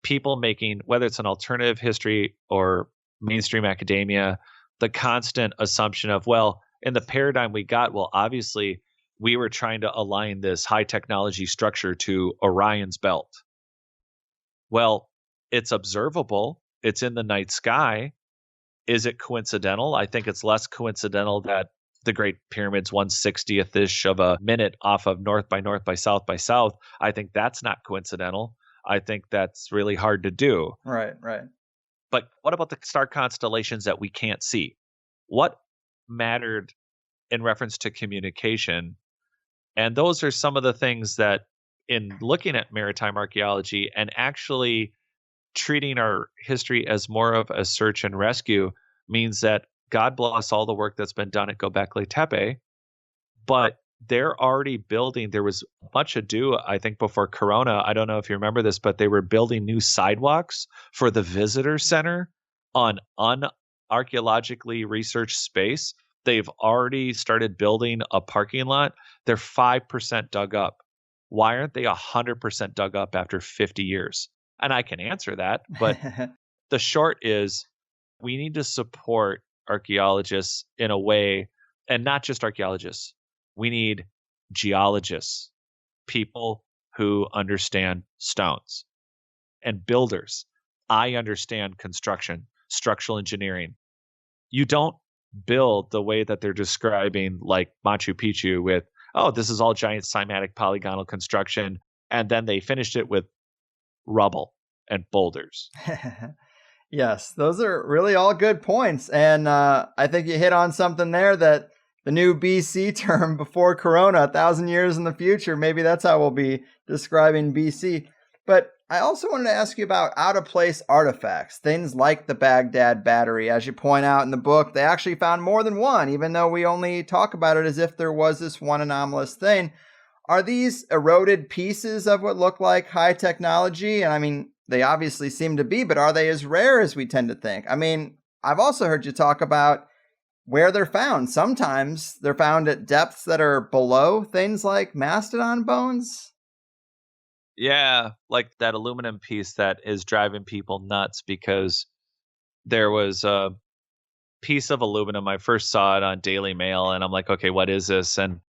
people making, whether it's an alternative history or mainstream academia, the constant assumption of, well, in the paradigm we got, well, obviously we were trying to align this high technology structure to Orion's belt. Well, it's observable. It's in the night sky. Is it coincidental? I think it's less coincidental that the Great Pyramid's 1/60th-ish of a minute off of north by north by south by south. I think that's not coincidental. I think that's really hard to do. Right, right. But what about the star constellations that we can't see? What mattered in reference to communication? And those are some of the things that, in looking at maritime archaeology and actually treating our history as more of a search and rescue means that God bless all the work that's been done at Göbekli Tepe, but they're already building. There was much ado, I think, before Corona. I don't know if you remember this, but they were building new sidewalks for the visitor center on unarchaeologically researched space. They've already started building a parking lot. They're 5% dug up. Why aren't they 100% dug up after 50 years? And I can answer that, but the short is we need to support archaeologists in a way, and not just archaeologists. We need geologists, people who understand stones, and builders. I understand construction, structural engineering. You don't build the way that they're describing, like Machu Picchu, with, oh, this is all giant cymatic polygonal construction, and then they finished it with rubble and boulders. Yes, those are really all good points. And I think you hit on something there, that the new BC term, before Corona, 1,000 years in the future, maybe that's how we'll be describing BC. But I also wanted to ask you about out-of-place artifacts, things like the Baghdad battery. As you point out in the book, they actually found more than one, even though we only talk about it as if there was this one anomalous thing. Are these eroded pieces of what look like high technology? And I mean, they obviously seem to be, but are they as rare as we tend to think? I mean, I've also heard you talk about where they're found. Sometimes they're found at depths that are below things like mastodon bones. Yeah, like that aluminum piece that is driving people nuts, because there was a piece of aluminum. I first saw it on Daily Mail and I'm like, okay, what is this? And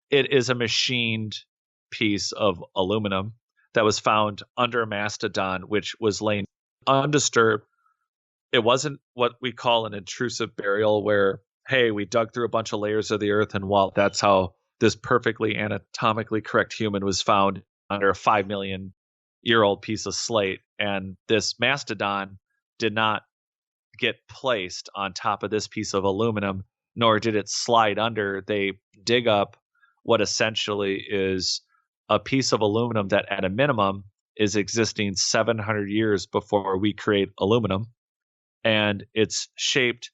it is a machined piece of aluminum that was found under a mastodon, which was laying undisturbed. It wasn't what we call an intrusive burial, where, hey, we dug through a bunch of layers of the earth and, well, that's how this perfectly anatomically correct human was found under a 5 million year old piece of slate. And this mastodon did not get placed on top of this piece of aluminum, nor did it slide under. They dig up what essentially is a piece of aluminum that at a minimum is existing 700 years before we create aluminum. And it's shaped.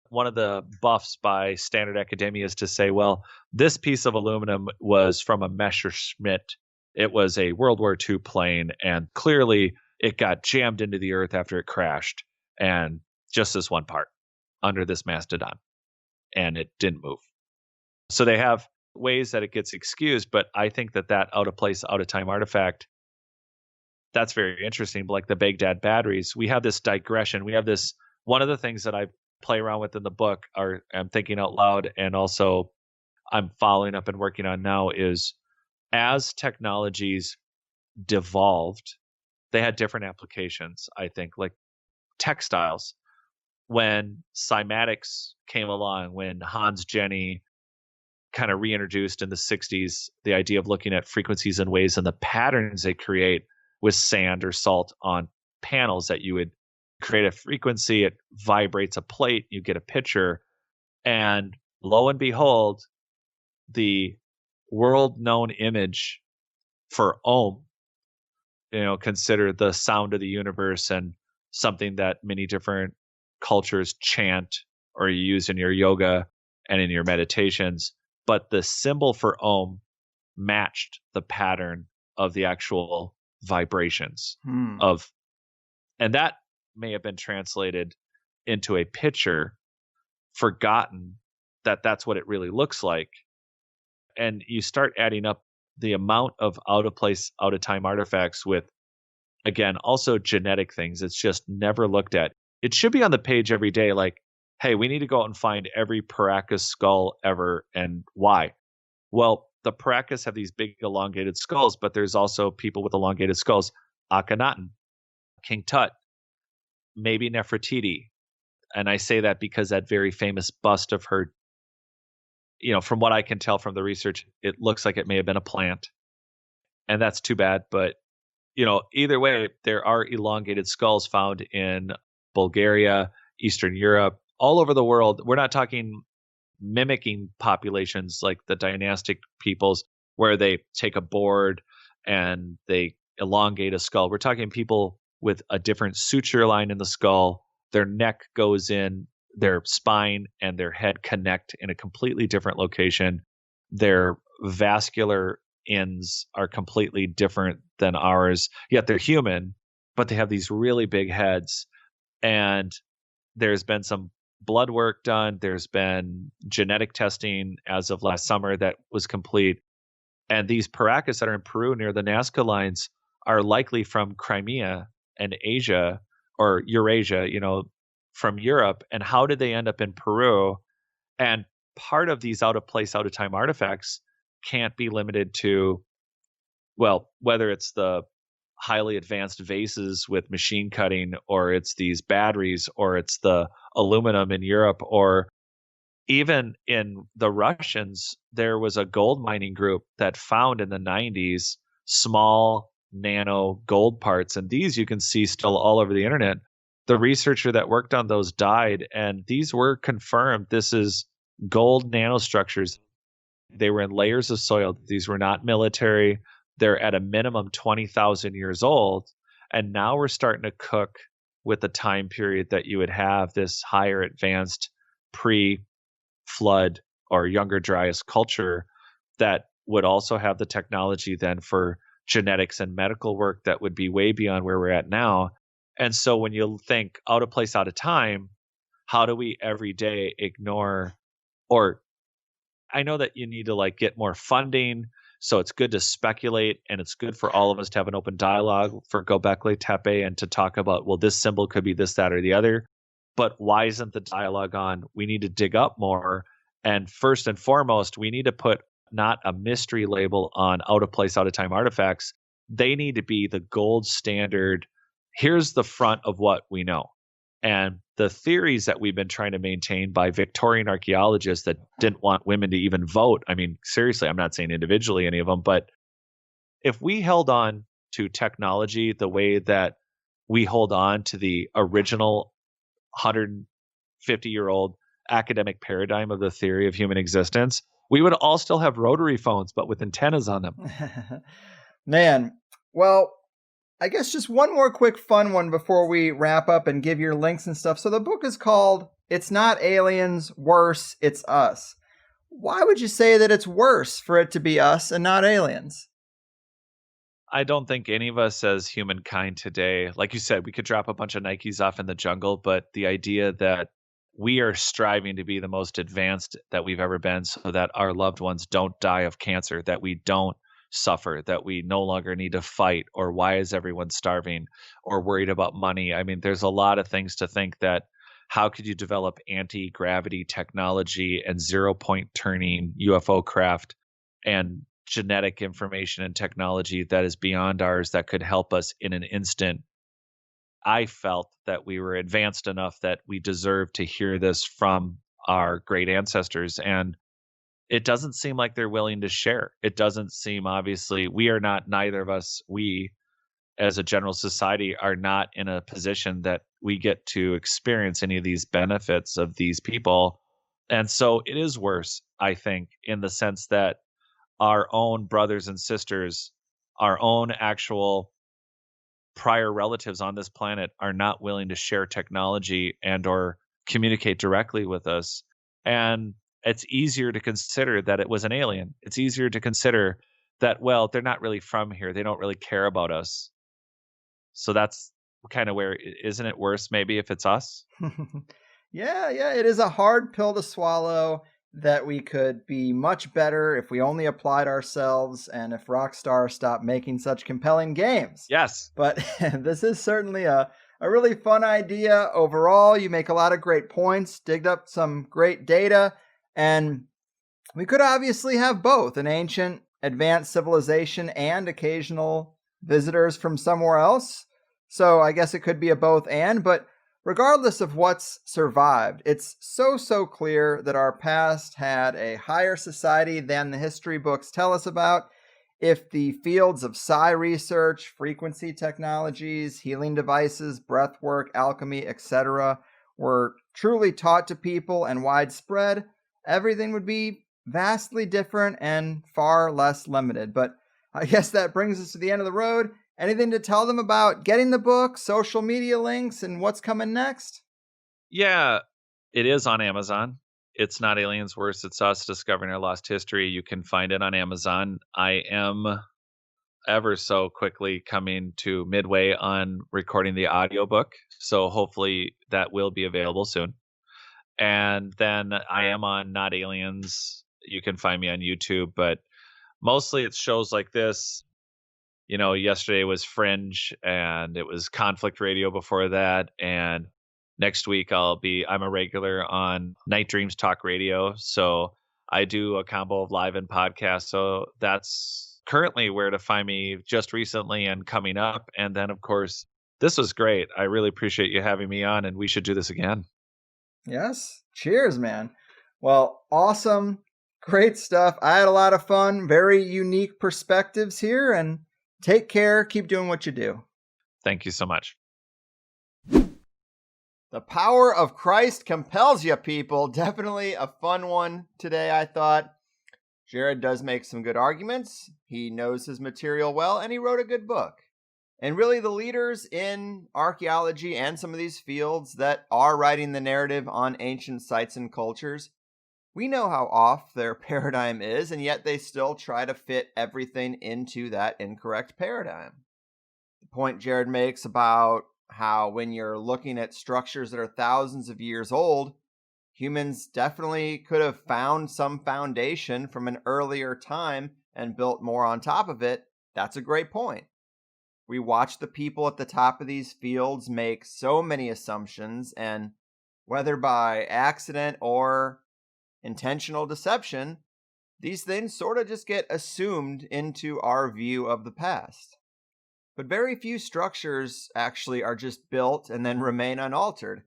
One of the buffs by Standard Academia is to say, well, this piece of aluminum was from a Messerschmitt. It was a World War II plane, and clearly it got jammed into the earth after it crashed, and just this one part under this mastodon, and it didn't move. So they have ways that it gets excused, but I think that out of place, out of time artifact, that's very interesting. But like the Baghdad batteries, we have this digression. We have this, one of the things that I play around with in the book, I'm thinking out loud, and also I'm following up and working on now, is as technologies devolved, they had different applications. I think, like textiles, when cymatics came along, when Hans Jenny kind of reintroduced in the 60s the idea of looking at frequencies and waves and the patterns they create with sand or salt on panels, that you would create a frequency, it vibrates a plate, you get a picture, and lo and behold, the world known image for Om, consider the sound of the universe and something that many different cultures chant or you use in your yoga and in your meditations. But the symbol for Om matched the pattern of the actual vibrations of, and that may have been translated into a picture, forgotten that that's what it really looks like. And you start adding up the amount of out of place, out of time artifacts with, again, also genetic things. It's just never looked at. It should be on the page every day, like, hey, we need to go out and find every Paracas skull ever, and why? Well, the Paracas have these big elongated skulls, but there's also people with elongated skulls. Akhenaten, King Tut, maybe Nefertiti. And I say that because that very famous bust of her, from what I can tell from the research, it looks like it may have been a plant. And that's too bad. But, either way, there are elongated skulls found in Bulgaria, Eastern Europe, all over the world. We're not talking mimicking populations like the dynastic peoples where they take a board and they elongate a skull. We're talking people with a different suture line in the skull. Their neck goes in, their spine and their head connect in a completely different location. Their vascular ends are completely different than ours, yet they're human, but they have these really big heads. And there's been some blood work done. There's been genetic testing as of last summer that was complete. And these Paracas that are in Peru near the Nazca lines are likely from Crimea and Asia or Eurasia, from Europe. And how did they end up in Peru? And part of these out of place, out of time artifacts can't be limited to, well, whether it's the highly advanced vases with machine cutting, or it's these batteries, or it's the aluminum in Europe, or even in the Russians, there was a gold mining group that found in the 90s small nano gold parts. And these you can see still all over the internet. The researcher that worked on those died, and these were confirmed. This is gold nanostructures. They were in layers of soil. These were not military. They're at a minimum 20,000 years old. And now we're starting to cook with the time period that you would have this higher advanced pre-flood or younger Dryas culture that would also have the technology then for genetics and medical work that would be way beyond where we're at now. And so when you think out of place, out of time, how do we every day ignore, or I know that you need to get more funding. So it's good to speculate, and it's good for all of us to have an open dialogue for Göbekli Tepe and to talk about, well, this symbol could be this, that, or the other. But why isn't the dialogue on? We need to dig up more. And first and foremost, we need to put not a mystery label on out of place, out of time artifacts. They need to be the gold standard. Here's the front of what we know. And the theories that we've been trying to maintain by Victorian archaeologists that didn't want women to even vote. I mean, seriously, I'm not saying individually any of them, but if we held on to technology the way that we hold on to the original 150-year-old academic paradigm of the theory of human existence, we would all still have rotary phones, but with antennas on them. Man, well, I guess just one more quick fun one before we wrap up and give your links and stuff. So the book is called It's Not Aliens, Worse, It's Us. Why would you say that it's worse for it to be us and not aliens? I don't think any of us as humankind today, like you said, we could drop a bunch of Nikes off in the jungle, but the idea that we are striving to be the most advanced that we've ever been so that our loved ones don't die of cancer, that we don't suffer, that we no longer need to fight, or why is everyone starving or worried about money? I mean, there's a lot of things to think that how could you develop anti-gravity technology and 0-point turning UFO craft and genetic information and technology that is beyond ours that could help us in an instant? I felt that we were advanced enough that we deserve to hear this from our great ancestors. And it doesn't seem like they're willing to share. It doesn't seem, obviously, we are not, neither of us, we as a general society are not in a position that we get to experience any of these benefits of these people. And so it is worse, I think, in the sense that our own brothers and sisters, our own actual prior relatives on this planet are not willing to share technology and or communicate directly with us. And it's easier to consider that it was an alien. It's easier to consider that, well, they're not really from here. They don't really care about us. So that's kind of where, isn't it worse maybe if it's us? Yeah, it is a hard pill to swallow that we could be much better if we only applied ourselves and if Rockstar stopped making such compelling games. Yes. But this is certainly a really fun idea. Overall, you make a lot of great points, digged up some great data, and we could obviously have both an ancient, advanced civilization and occasional visitors from somewhere else. So I guess it could be a both and, but regardless of what's survived, it's so clear that our past had a higher society than the history books tell us about. If the fields of psi research, frequency technologies, healing devices, breathwork, alchemy, etc. were truly taught to people and widespread, everything would be vastly different and far less limited. But I guess that brings us to the end of the road. Anything to tell them about getting the book, social media links, and what's coming next? Yeah, it is on Amazon. It's Not Aliens Worse, It's Us, Discovering Our Lost History. You can find it on Amazon. I am ever so quickly coming to midway on recording the audiobook, so hopefully that will be available soon. And then I am on Not Aliens. You can find me on YouTube, but mostly it's shows like this. Yesterday was Fringe, and it was Conflict Radio before that. And next week I'm a regular on Night Dreams Talk Radio. So I do a combo of live and podcast. So that's currently where to find me just recently and coming up. And then, of course, this was great. I really appreciate you having me on, and we should do this again. Yes. Cheers, man. Well, awesome. Great stuff. I had a lot of fun. Very unique perspectives here, and take care. Keep doing what you do. Thank you so much. The power of Christ compels you, people. Definitely a fun one today, I thought. Jared does make some good arguments. He knows his material well, and he wrote a good book. And really, the leaders in archaeology and some of these fields that are writing the narrative on ancient sites and cultures, we know how off their paradigm is, and yet they still try to fit everything into that incorrect paradigm. The point Jared makes about how when you're looking at structures that are thousands of years old, humans definitely could have found some foundation from an earlier time and built more on top of it. That's a great point. We watch the people at the top of these fields make so many assumptions, and whether by accident or intentional deception, these things sort of just get assumed into our view of the past. But very few structures actually are just built and then remain unaltered.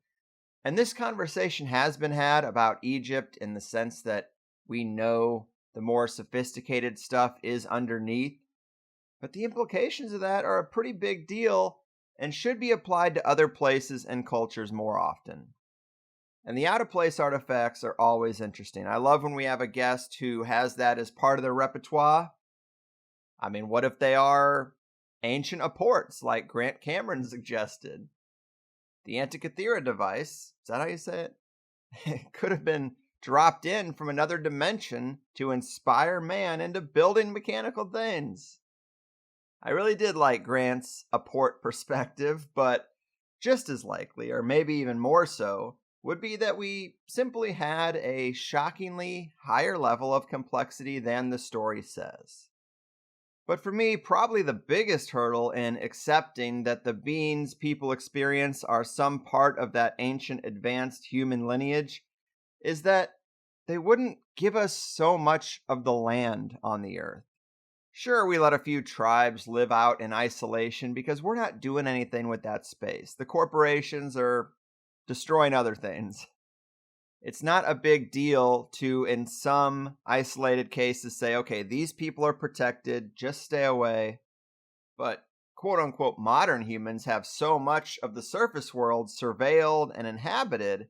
And this conversation has been had about Egypt in the sense that we know the more sophisticated stuff is underneath. But the implications of that are a pretty big deal and should be applied to other places and cultures more often. And the out-of-place artifacts are always interesting. I love when we have a guest who has that as part of their repertoire. I mean, what if they are ancient apports, like Grant Cameron suggested? The Antikythera device, is that how you say it? It could have been dropped in from another dimension to inspire man into building mechanical things. I really did like Grant's apport perspective, but just as likely, or maybe even more so, would be that we simply had a shockingly higher level of complexity than the story says. But for me, probably the biggest hurdle in accepting that the beings people experience are some part of that ancient advanced human lineage is that they wouldn't give us so much of the land on the earth. Sure, we let a few tribes live out in isolation because we're not doing anything with that space. The corporations are destroying other things. It's not a big deal to, in some isolated cases, say, okay, these people are protected, just stay away. But quote-unquote modern humans have so much of the surface world surveilled and inhabited,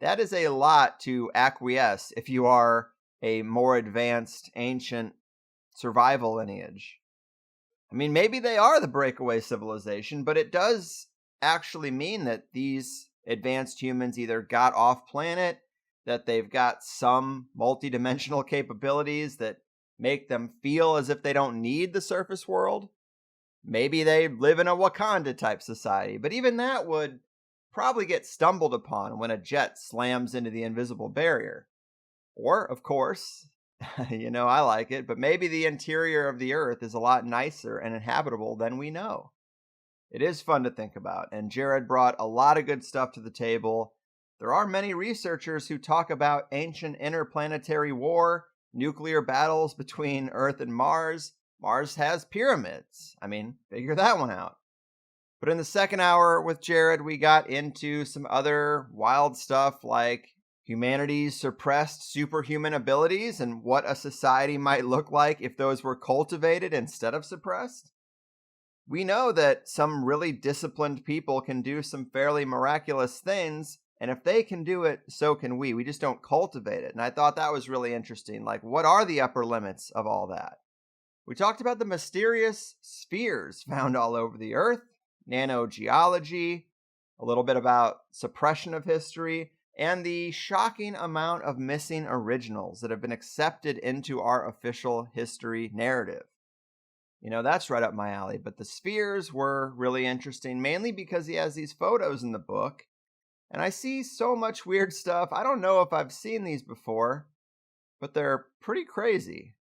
that is a lot to acquiesce if you are a more advanced, ancient survival lineage. I mean, maybe they are the breakaway civilization, but it does actually mean that these advanced humans either got off planet, that they've got some multidimensional capabilities that make them feel as if they don't need the surface world. Maybe they live in a Wakanda type society, but even that would probably get stumbled upon when a jet slams into the invisible barrier. Or, of course, I like it, but maybe the interior of the Earth is a lot nicer and inhabitable than we know. It is fun to think about, and Jared brought a lot of good stuff to the table. There are many researchers who talk about ancient interplanetary war, nuclear battles between Earth and Mars. Mars has pyramids. I mean, figure that one out. But in the second hour with Jared, we got into some other wild stuff like humanity's suppressed superhuman abilities and what a society might look like if those were cultivated instead of suppressed. We know that some really disciplined people can do some fairly miraculous things, and if they can do it, so can we. We just don't cultivate it. And I thought that was really interesting. Like, what are the upper limits of all that? We talked about the mysterious spheres found all over the Earth, nanogeology, a little bit about suppression of history, and the shocking amount of missing originals that have been accepted into our official history narrative. You know, that's right up my alley, but the spheres were really interesting, mainly because he has these photos in the book, and I see so much weird stuff. I don't know if I've seen these before, but they're pretty crazy.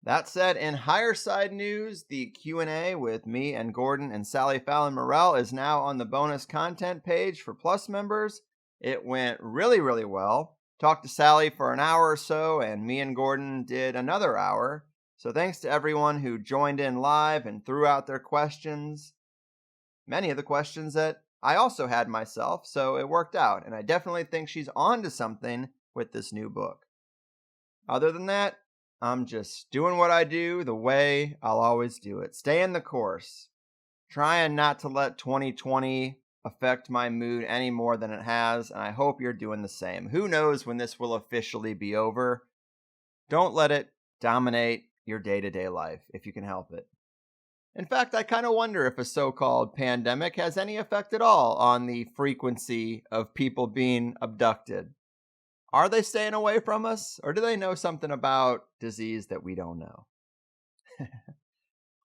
That said, in higher side news, the Q&A with me and Gordon and Sally Fallon Morell is now on the bonus content page for Plus members. It went really, really well. Talked to Sally for an hour or so, and me and Gordon did another hour. So thanks to everyone who joined in live and threw out their questions. Many of the questions that I also had myself, so it worked out. And I definitely think she's on to something with this new book. Other than that, I'm just doing what I do the way I'll always do it. Staying the course. Trying not to let 2020 affect my mood any more than it has, and I hope you're doing the same. Who knows when this will officially be over? Don't let it dominate your day-to-day life if you can help it. In fact, I kind of wonder if a so-called pandemic has any effect at all on the frequency of people being abducted. Are they staying away from us, or do they know something about disease that we don't know?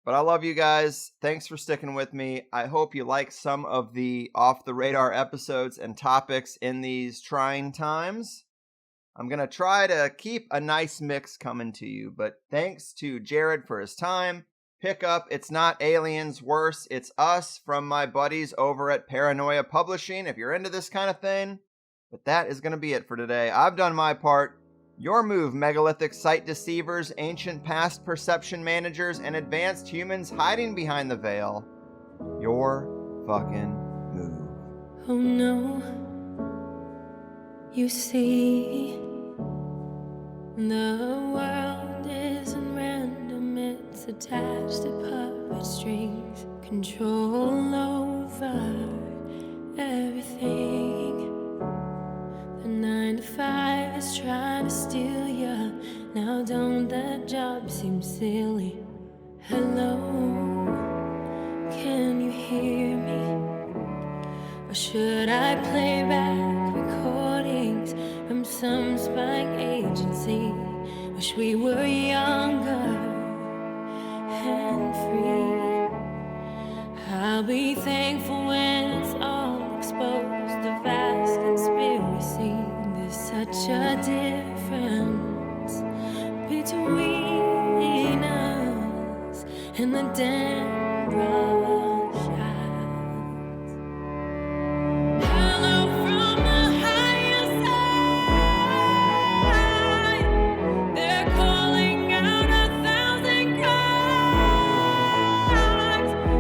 But I love you guys. Thanks for sticking with me. I hope you like some of the off-the-radar episodes and topics in these trying times. I'm going to try to keep a nice mix coming to you, but thanks to Jared for his time. Pick up It's Not Aliens, Worse, It's Us from my buddies over at Paranoia Publishing if you're into this kind of thing. But that is going to be it for today. I've done my part. Your move, megalithic sight deceivers, ancient past perception managers, and advanced humans hiding behind the veil. Your fucking move. Oh no, you see, the world isn't random, it's attached to puppet strings, control over everything. The 9 to 5 is trying to steal you. Now don't that job seem silly? Hello, can you hear me? Or should I play back recordings from some spying agency? Wish we were younger and free. I'll be thankful when it's all exposed. The vast conspiracy. There's such a difference between us and the damn rush hours. Hello from the higher side. They're calling out 1,000 crimes.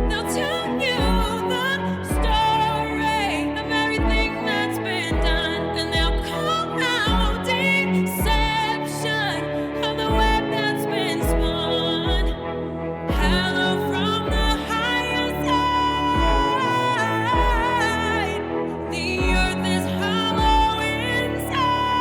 They'll tell you the story of everything that's been done, and they'll call out deception of the web that's been spun. Hello from the higher side. The earth is hollow inside.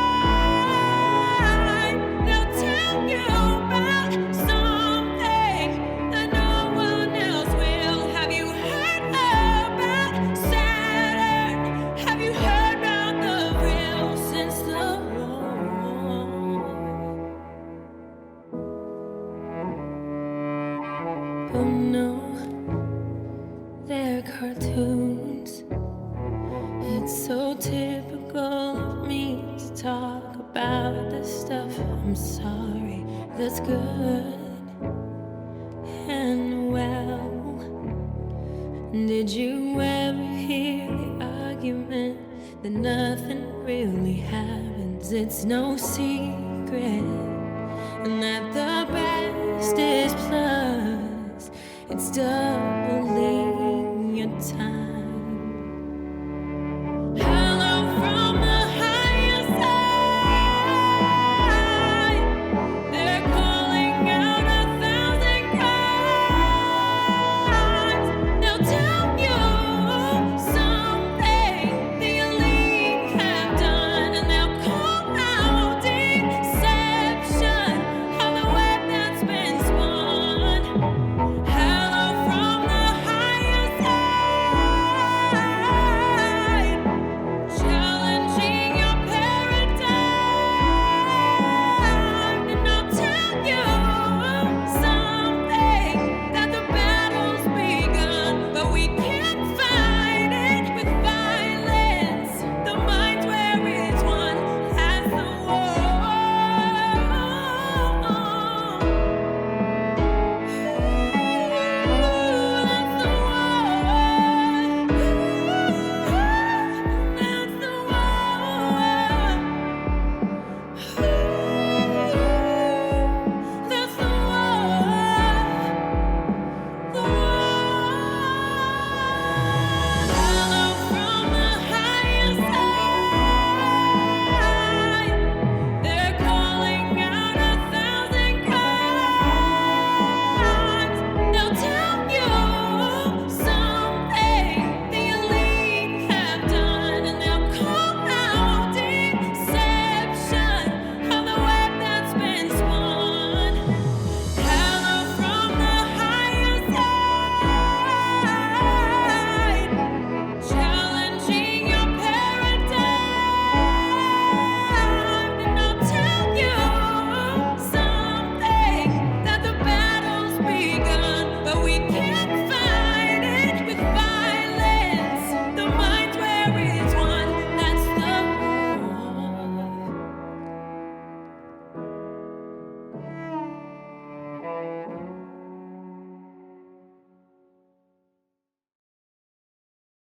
They'll tell you about something that no one else will. Have you heard about Saturn? Have you heard about the real since the war? Oh no, they're cartoons. It's so typical of me to talk about this stuff. I'm sorry, that's good and well. Did you ever hear the argument that nothing really happens? It's no secret, and that the best is plus. It's double